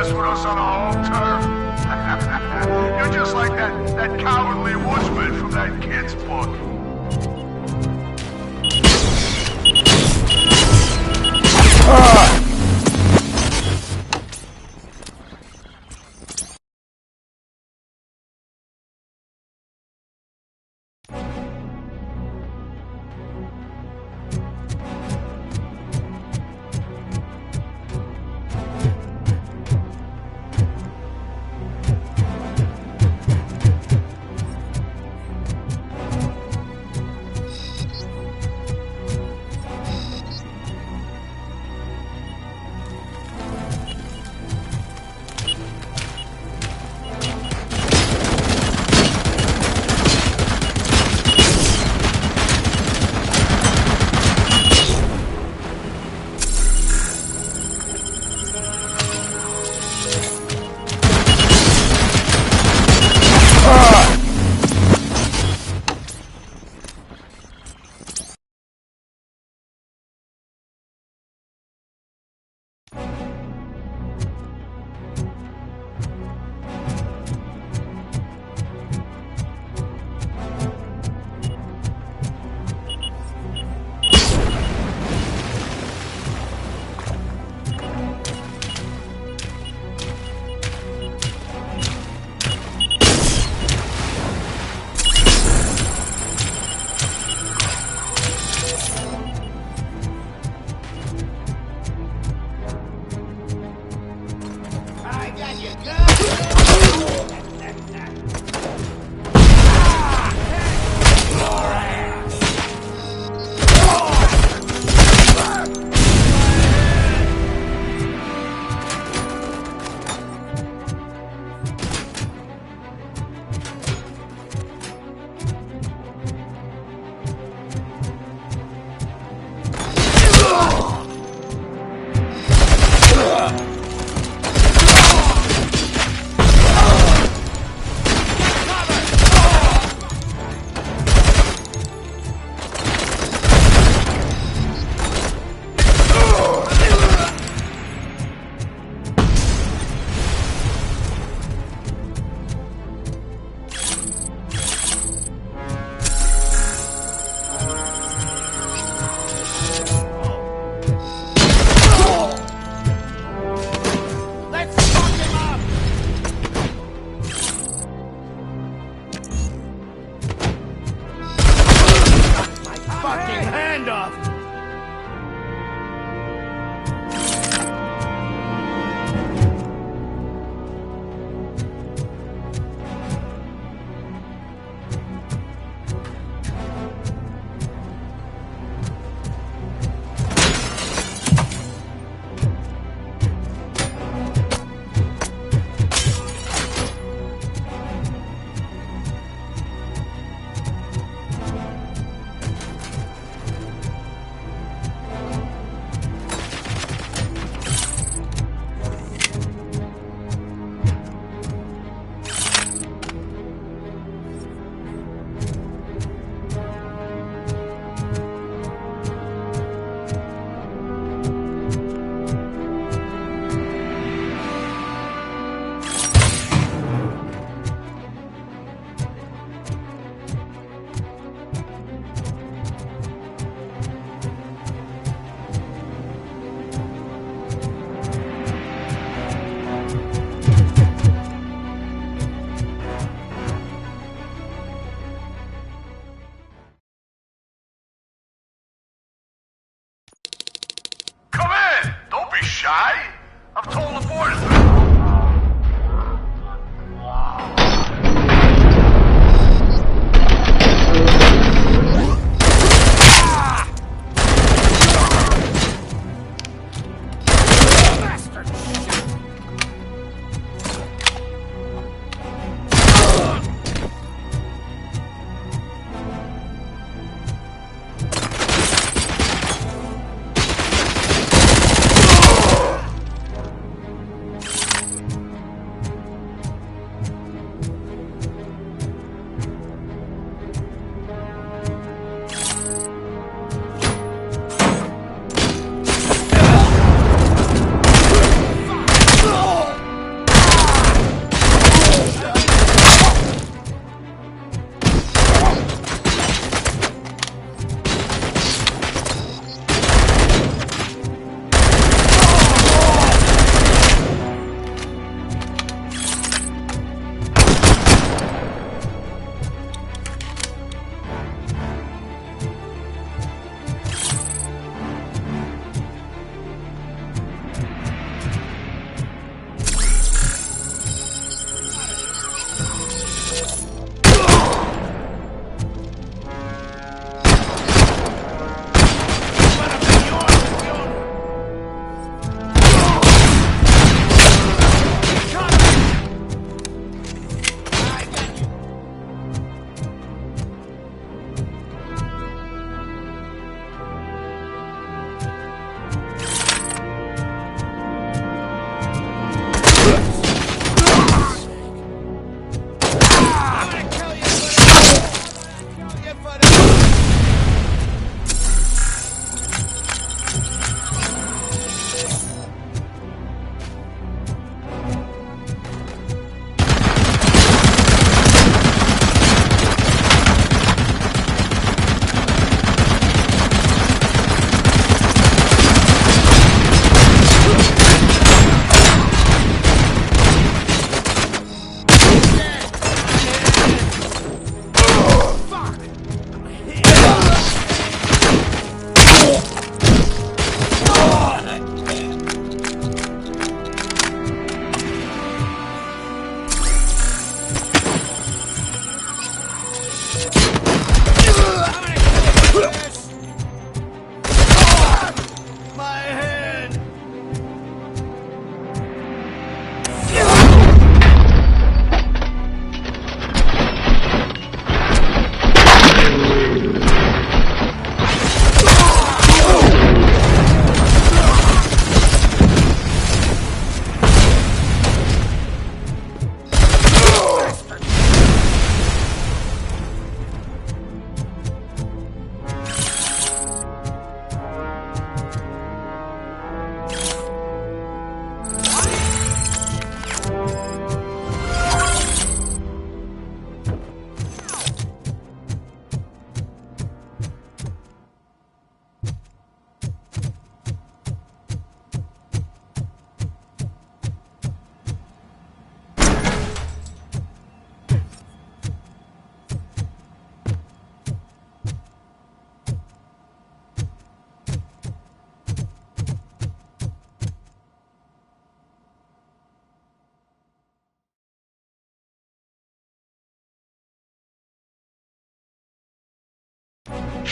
mess with us on our home turf? You're just like that cowardly woodsman from that kid's book.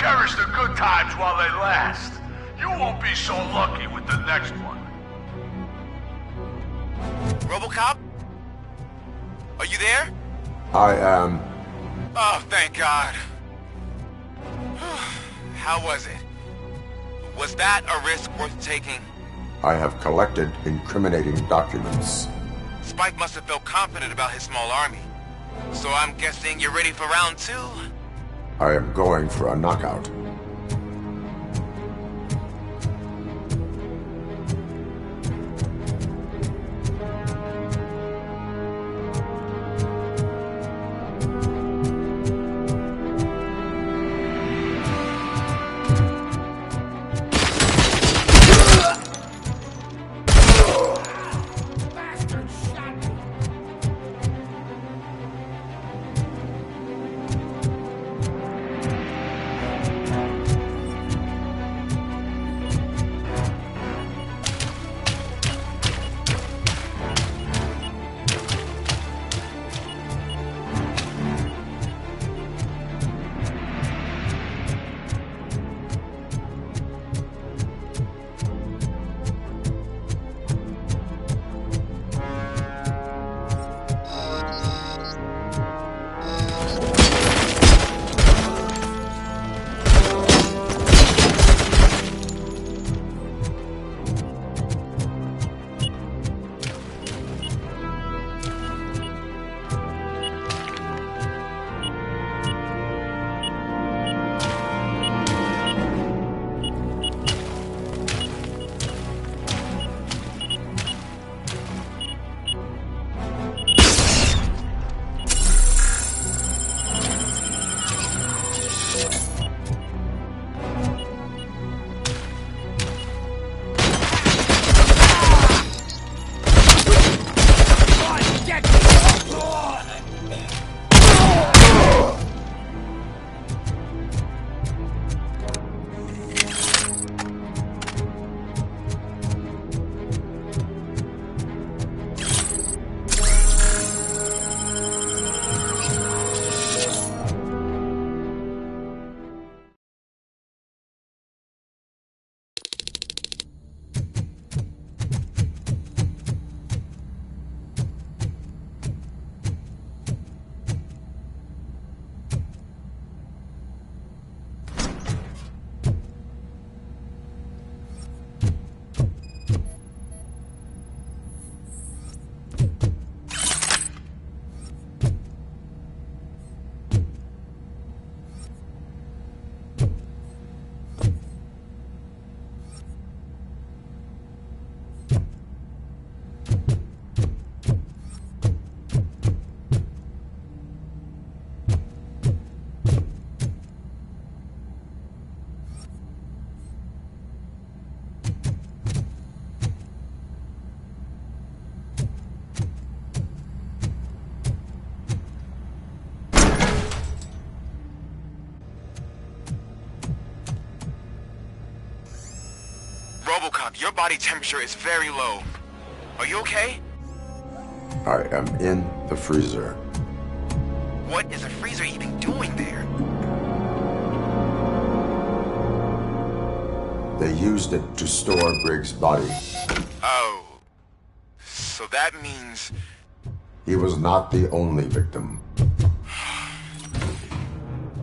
cherish the good times while they last. You won't be so lucky with the next one. RoboCop? Are you there? I am. Oh, thank God. How was it? Was that a risk worth taking? I have collected incriminating documents. Spike must have felt confident about his small army. So I'm guessing you're ready for round 2? I am going for a knockout. RoboCop, your body temperature is very low. Are you okay? I am in the freezer. What is a freezer even doing there? They used it to store Briggs' body. Oh. So that means... He was not the only victim.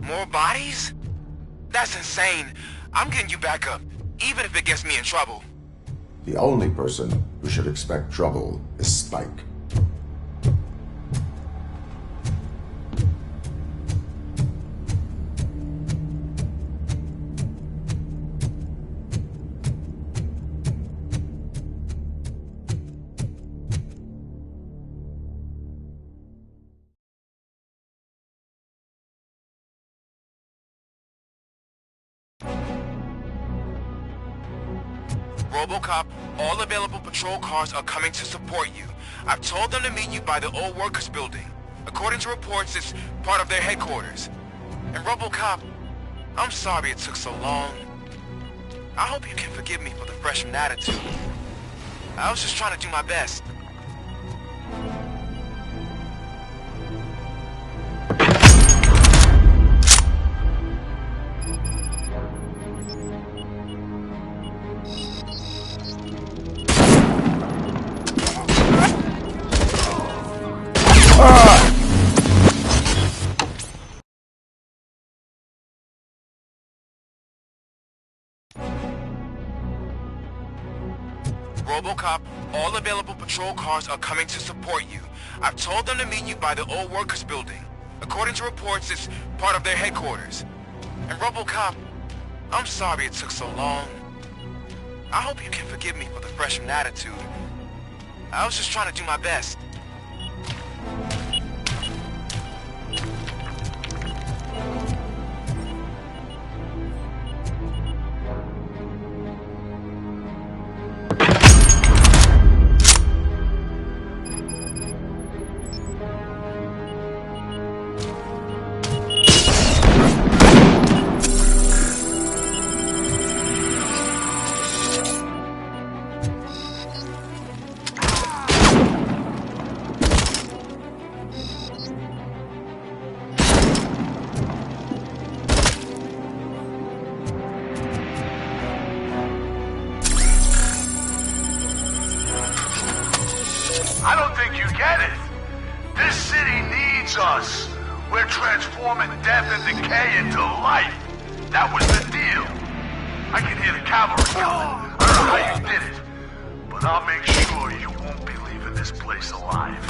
More bodies? That's insane. I'm getting you back up, even if it gets me in trouble. The only person who should expect trouble is Spike. RoboCop, all available patrol cars are coming to support you. I've told them to meet you by the old workers building. According to reports, it's part of their headquarters. And RoboCop, I'm sorry it took so long. I hope you can forgive me for the freshman attitude. I was just trying to do my best. RoboCop, all available patrol cars are coming to support you. I've told them to meet you by the old workers building. According to reports, it's part of their headquarters. And RoboCop, I'm sorry it took so long. I hope you can forgive me for the freshman attitude. I was just trying to do my best. I don't think you get it. This city needs us. We're transforming death and decay into life. That was the deal. I can hear the cavalry coming. I don't know how you did it, but I'll make sure you won't be leaving this place alive.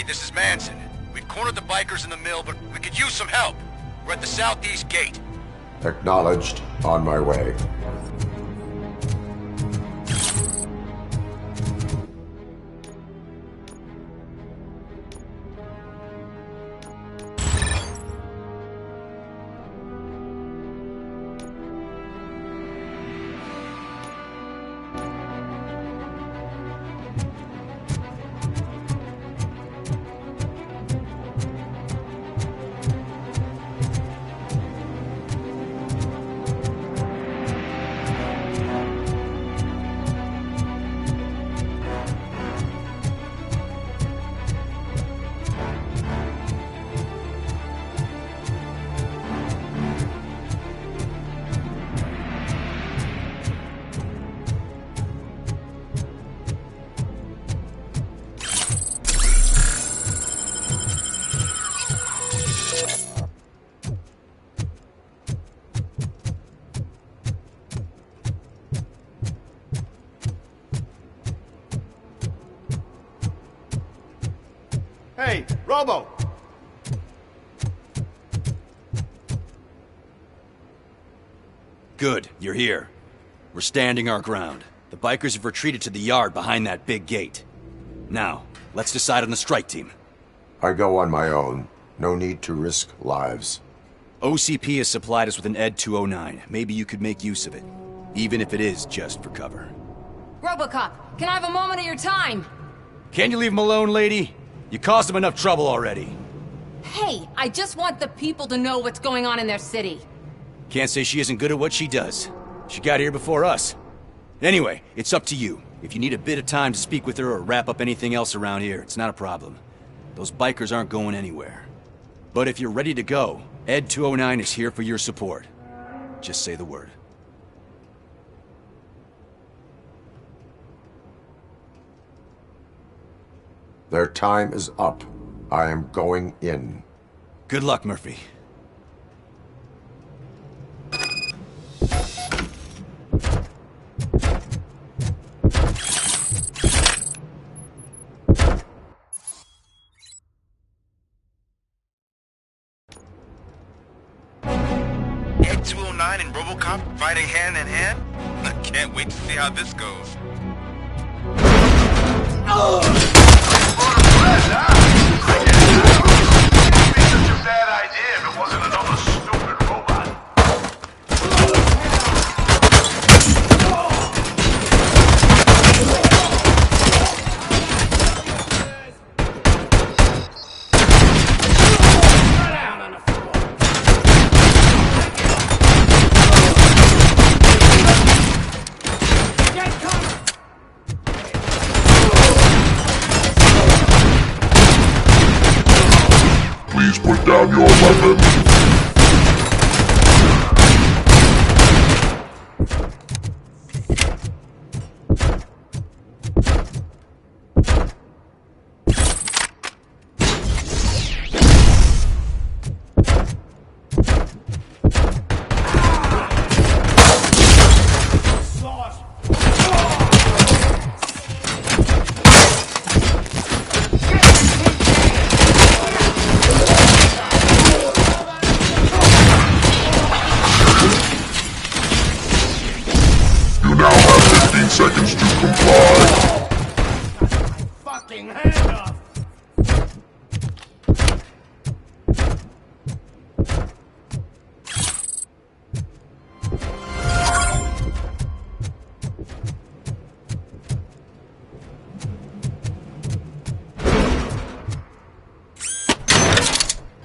This is Manson. We've cornered the bikers in the mill, but we could use some help. We're at the southeast gate. Acknowledged. On my way. Hey, Robo! Good, you're here. We're standing our ground. The bikers have retreated to the yard behind that big gate. Now, let's decide on the strike team. I go on my own. No need to risk lives. OCP has supplied us with an Ed 209. Maybe you could make use of it. Even if it is just for cover. RoboCop, can I have a moment of your time? Can you leave him alone, lady? You caused him enough trouble already. Hey, I just want the people to know what's going on in their city. Can't say she isn't good at what she does. She got here before us. Anyway, it's up to you. If you need a bit of time to speak with her or wrap up anything else around here, it's not a problem. Those bikers aren't going anywhere. But if you're ready to go, Ed 209 is here for your support. Just say the word. Their time is up. I am going in. Good luck, Murphy. Ed 209 and RoboCop fighting hand in hand? I can't wait to see how this goes. Bad idea if it wasn't another stupid robot. Please put down your weapon. You now have 15 seconds to comply. Fucking hand off!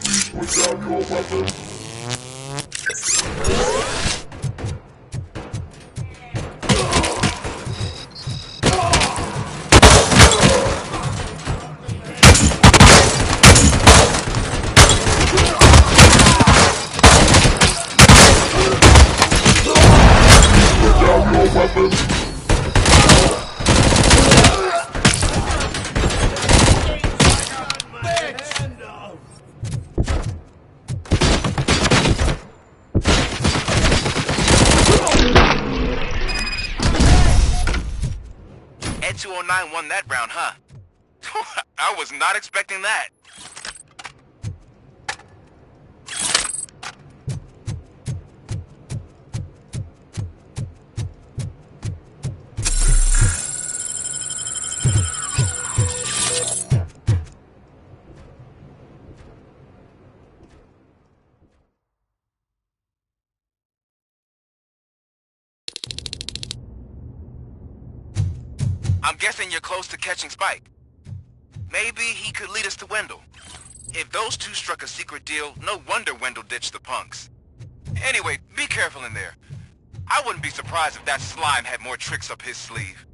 Please put down your weapon. Put down your weapon. Ed 209 won that round, huh? I was not expecting that. I'm guessing you're close to catching Spike. Maybe he could lead us to Wendell. If those two struck a secret deal, no wonder Wendell ditched the punks. Anyway, be careful in there. I wouldn't be surprised if that slime had more tricks up his sleeve.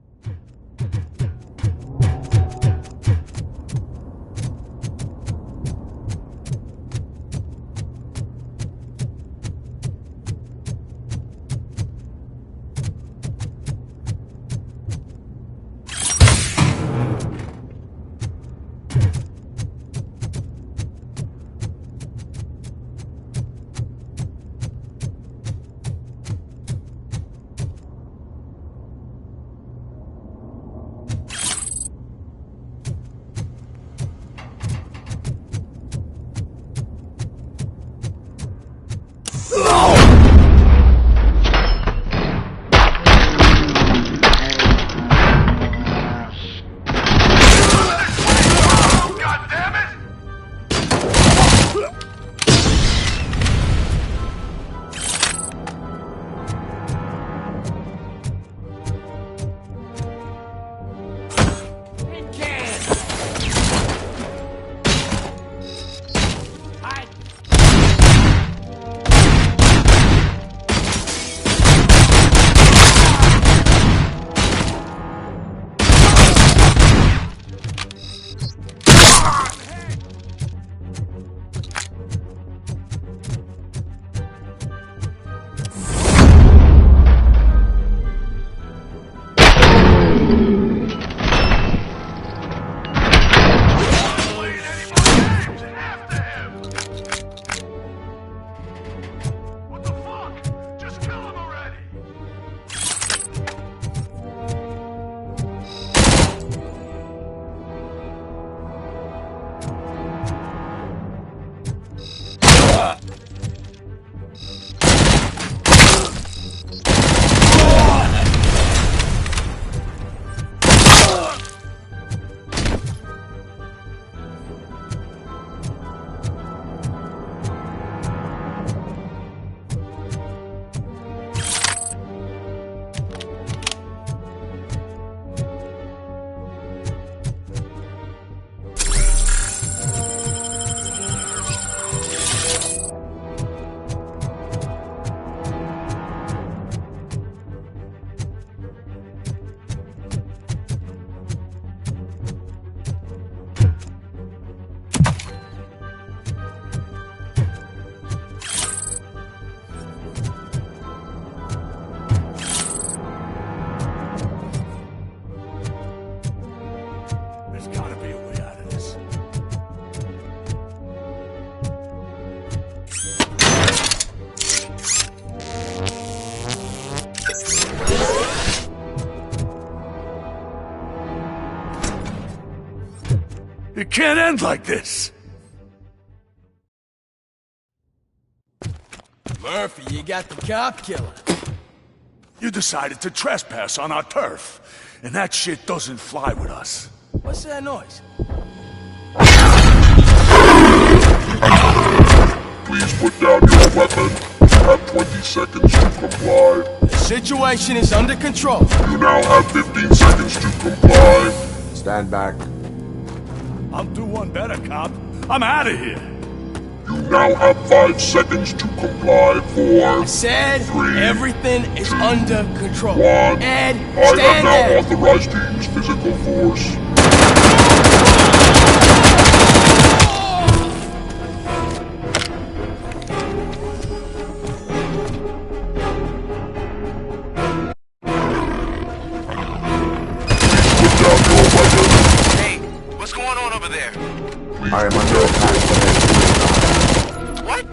It can't end like this. Murphy, you got the cop killer. You decided to trespass on our turf, and that shit doesn't fly with us. What's that noise? Please put down your weapon. You have 20 seconds to comply. The situation is under control. You now have 15 seconds to comply. Stand back. I'll do one better, cop. I'm out of here. You now have 5 seconds to comply. 4, I said 3, everything is under control. 1. Ed, I stand am now there. authorized to use physical force. I am under attack. What?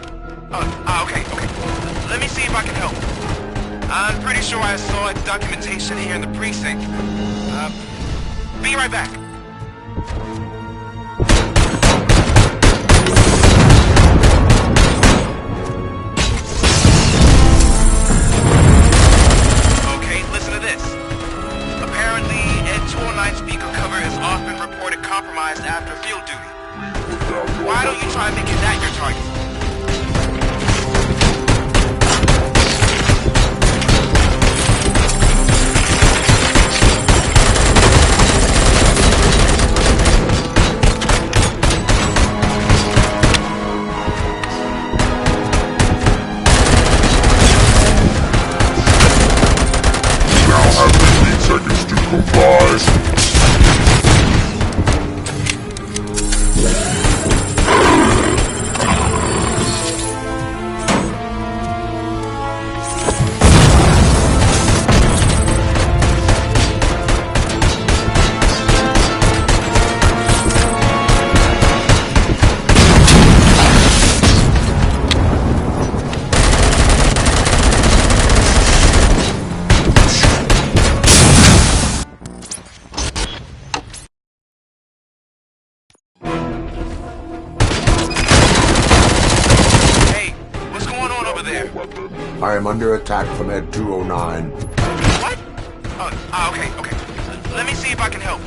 Okay. Let me see if I can help. I'm pretty sure I saw documentation here in the precinct. Be right back. Okay, listen to this. Apparently, Ed 209 speaker cover has often reported compromised after field duty. Why don't you try making that your target? You now have 15 seconds to comply. I am under attack from Ed 209. What? Okay. Let me see if I can help.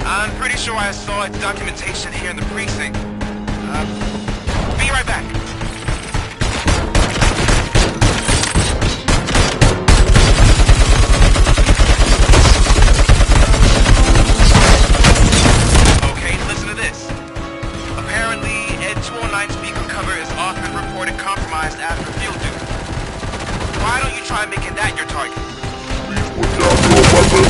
I'm pretty sure I saw documentation here in the precinct. Be right back. Okay, listen to this. Apparently, Ed 209 speaker cover is often reported compromised after field duty. Why don't you try making that your target? Please put down your weapon.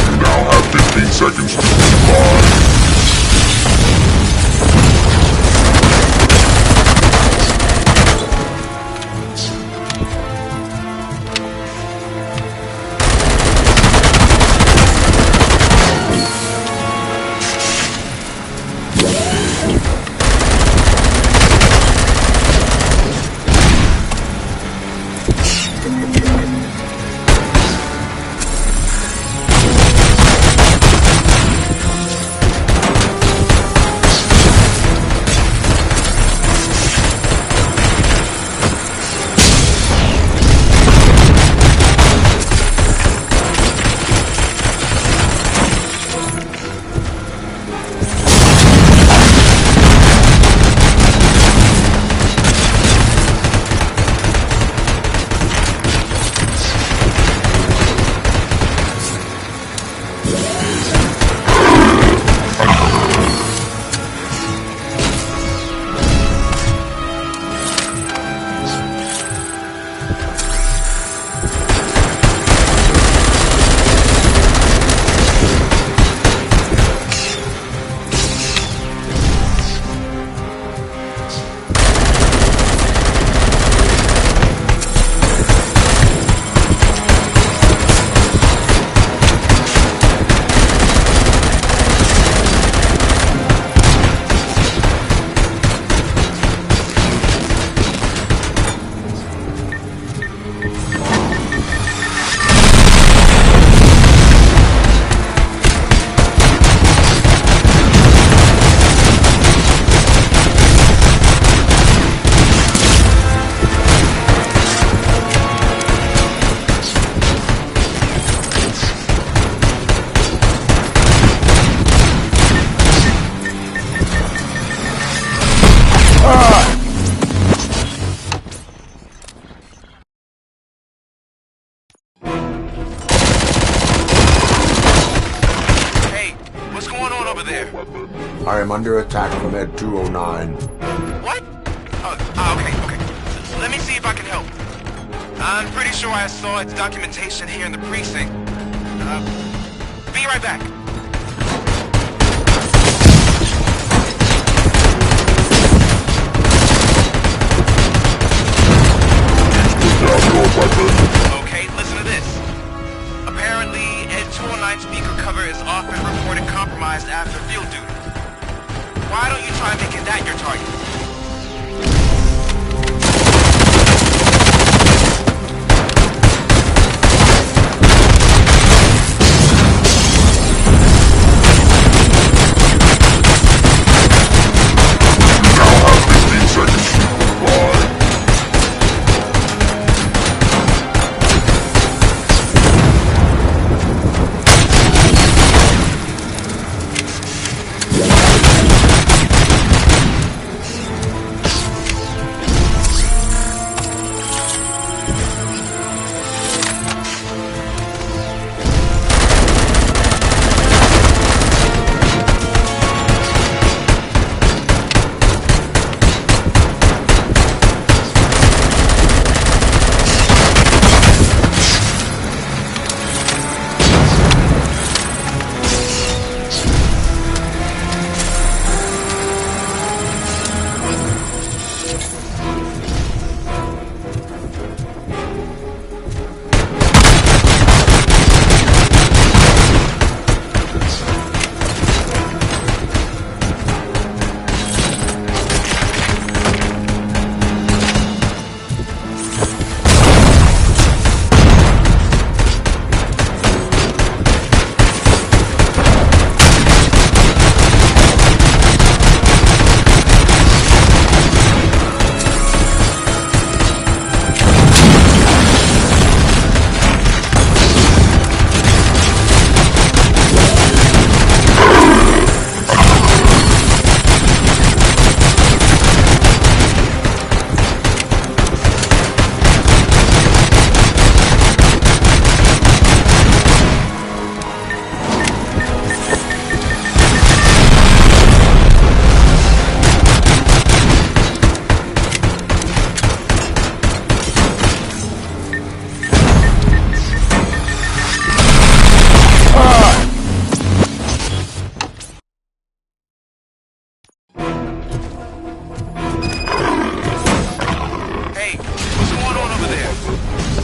You now have 15 seconds to comply. I am under attack from Ed 209. What? Okay. Let me see if I can help. I'm pretty sure I saw its documentation here in the precinct. Be right back. Okay, listen to this. Apparently, Ed 209 speaker cover is often reported compromised after field duty. Why don't you try making that your target?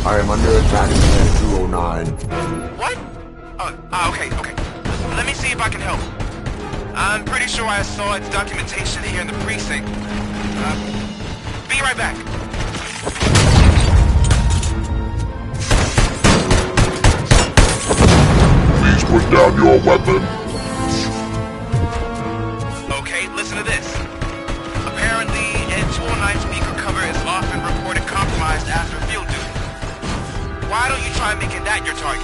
I am under attack from Ed 209. What? Okay. Let me see if I can help. I'm pretty sure I saw its documentation here in the precinct. Be right back. Please put down your weapon. Okay, listen to this. Apparently, Ed 209 speaker cover is often reported compromised after field duty. Why don't you try making that your target?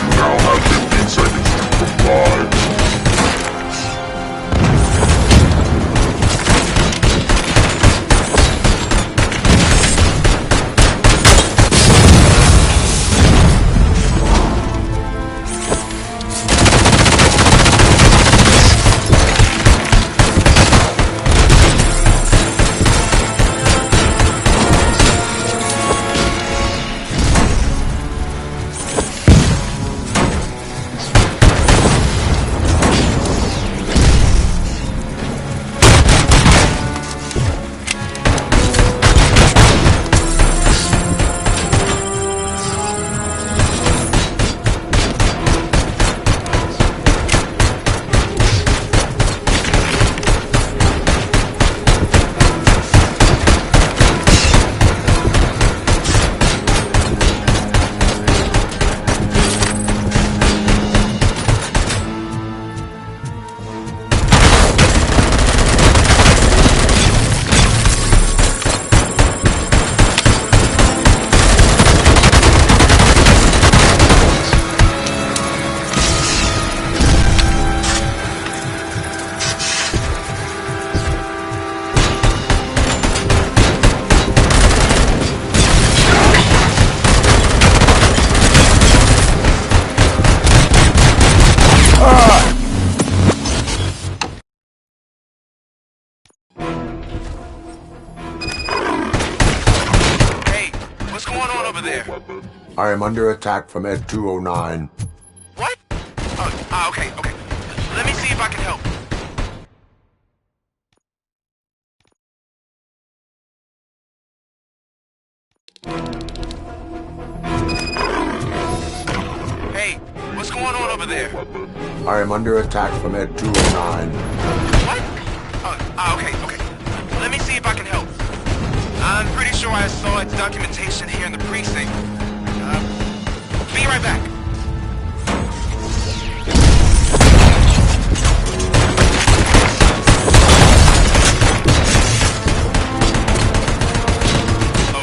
You now have 15 seconds to comply. over there? I am under attack from Ed 209. What? Okay. Let me see if I can help. Hey, what's going on over there? I am under attack from Ed 209. What? Okay. Let me see if I can help. I'm pretty sure I saw its documentation here in the precinct. Be right back.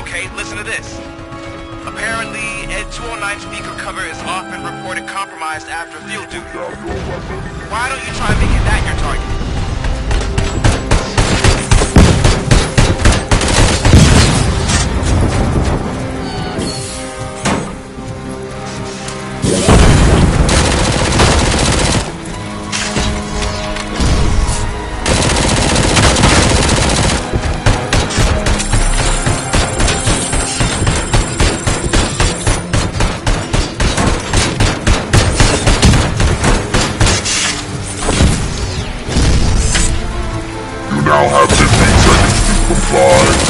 Okay, listen to this. Apparently, Ed 209 speaker cover is off and reported compromised after field duty. Why don't you try making that your target? Now have 15 seconds to comply.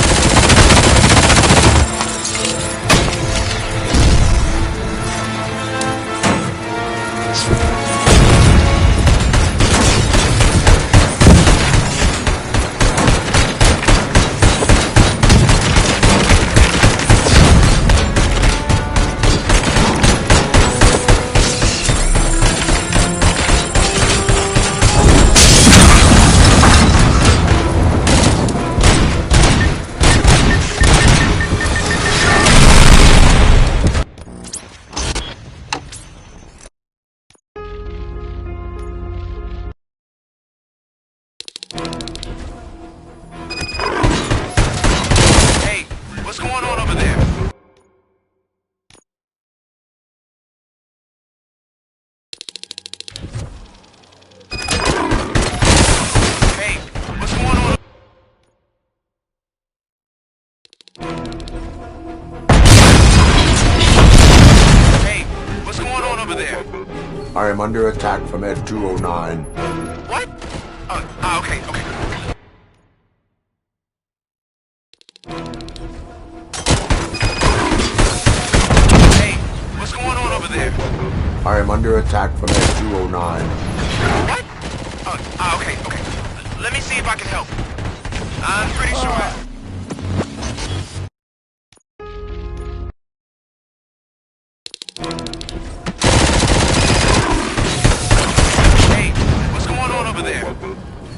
I am under attack from Ed 209. What? Okay. Hey, what's going on over there? I am under attack from Ed 209. What? Okay. Let me see if I can help. I'm pretty sure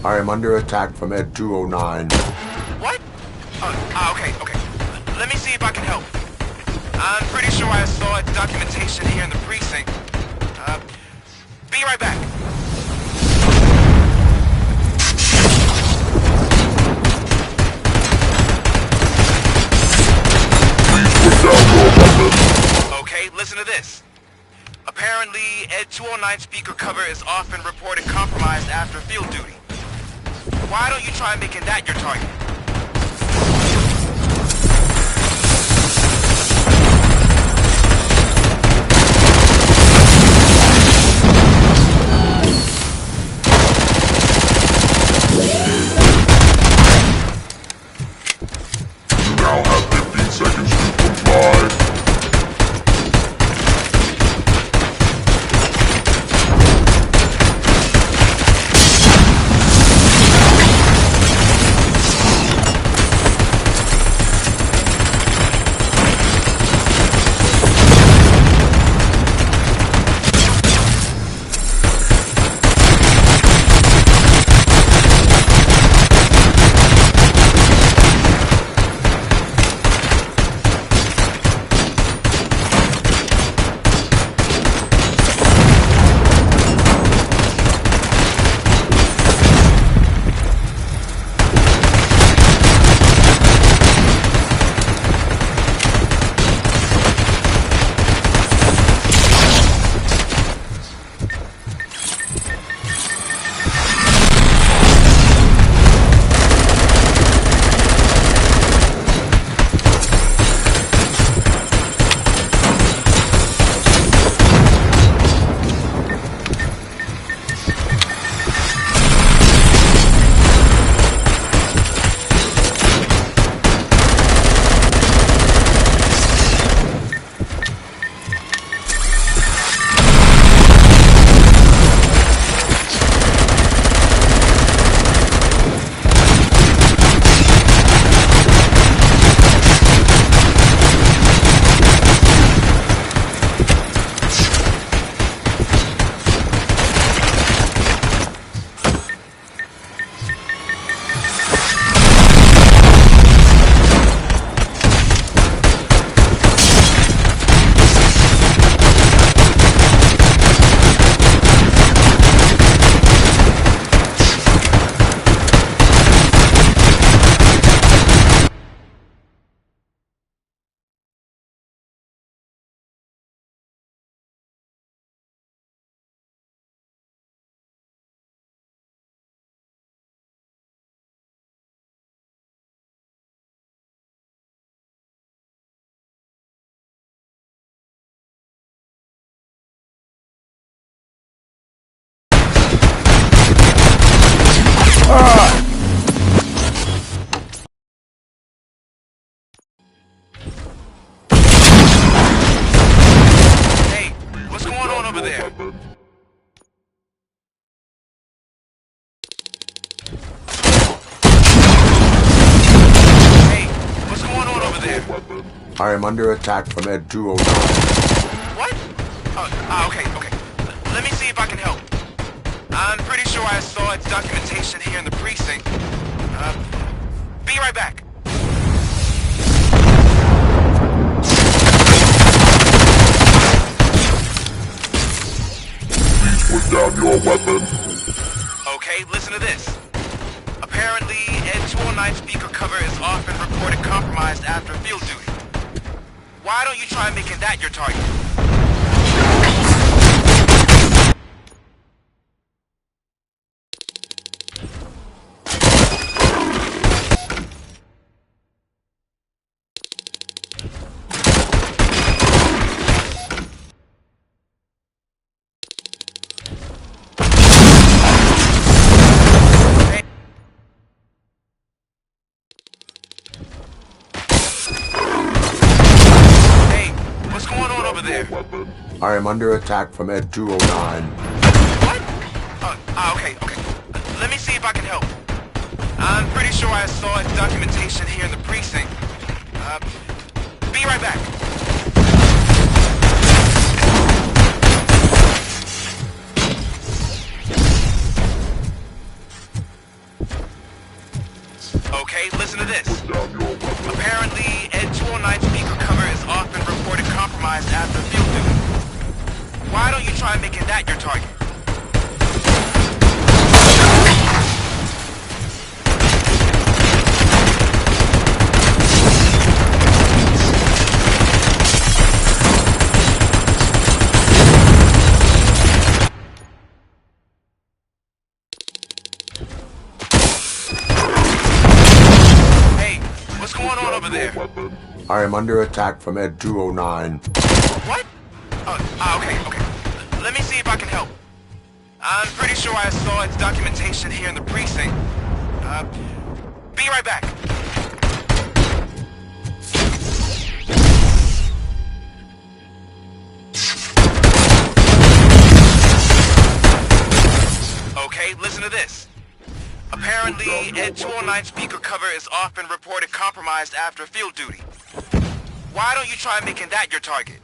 I am under attack from Ed 209. What? Okay. Let me see if I can help. I'm pretty sure I saw its documentation here in the precinct. Be right back. Okay, listen to this. Apparently, Ed 209 speaker cover is off and reported compromised after field duty. Why don't you try making that your target? You now have 15 seconds to comply. there? Hey, what's going on over there? I am under attack from Ed 209. What? Okay. Let me see if I can help. I'm pretty sure I saw its documentation here in the precinct. Be right back. Put down your weapon. Okay, listen to this. Apparently, Ed 209 speaker cover is often reported compromised after field duty. Why don't you try making that your target? I am under attack from Ed 209. What? Okay. Let me see if I can help. I'm pretty sure I saw its documentation here in the precinct. Be right back. Okay, listen to this. Apparently, Ed 209 speaker cover is often reported compromised after field duty. Why don't you try making that your target? Hey, what's going on over there? I am under attack from Ed 209. What? Okay. Let me see if I can help. I'm pretty sure I saw its documentation here in the precinct. Be right back. Okay, listen to this. Apparently, Ed 209 speaker cover is often reported compromised after field duty. Why don't you try making that your target?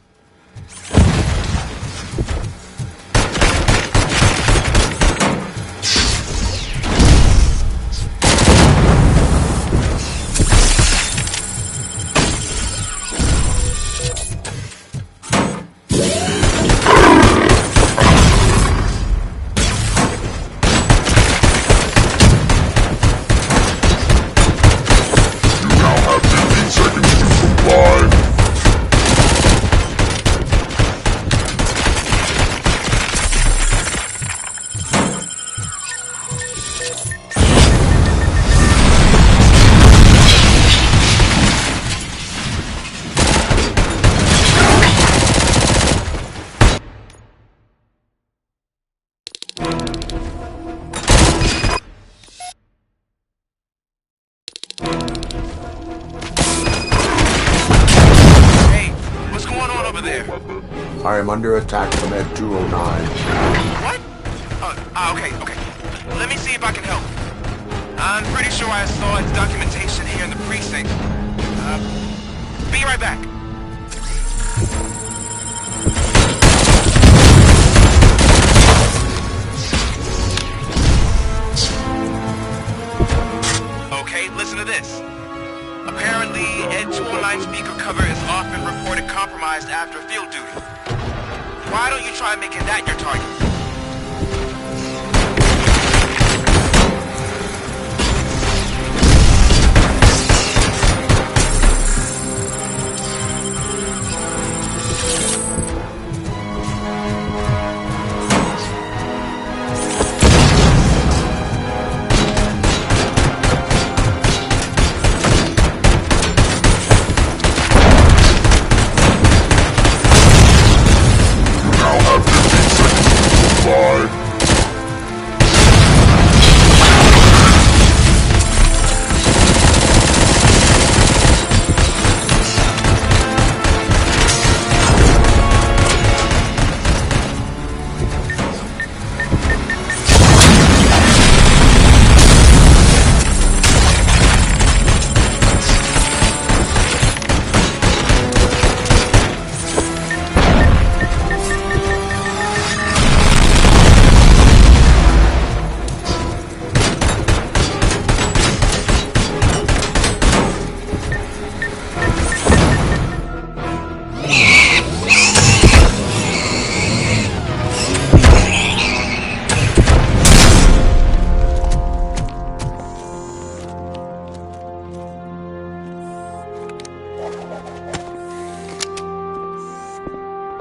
I am under attack from Ed 209. What? Okay. Let me see if I can help. I'm pretty sure I saw its documentation here in the precinct. Be right back. Okay, listen to this. Apparently, Ed 209 speaker cover is often reported compromised after field duty. Why don't you try making that your target? Now have 15 seconds.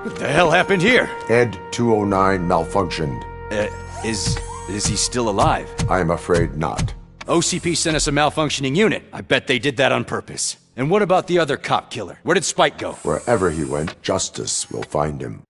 What the hell happened here? Ed 209 malfunctioned. Is he still alive? I am afraid not. OCP sent us a malfunctioning unit. I bet they did that on purpose. And what about the other cop killer? Where did Spike go? Wherever he went, justice will find him.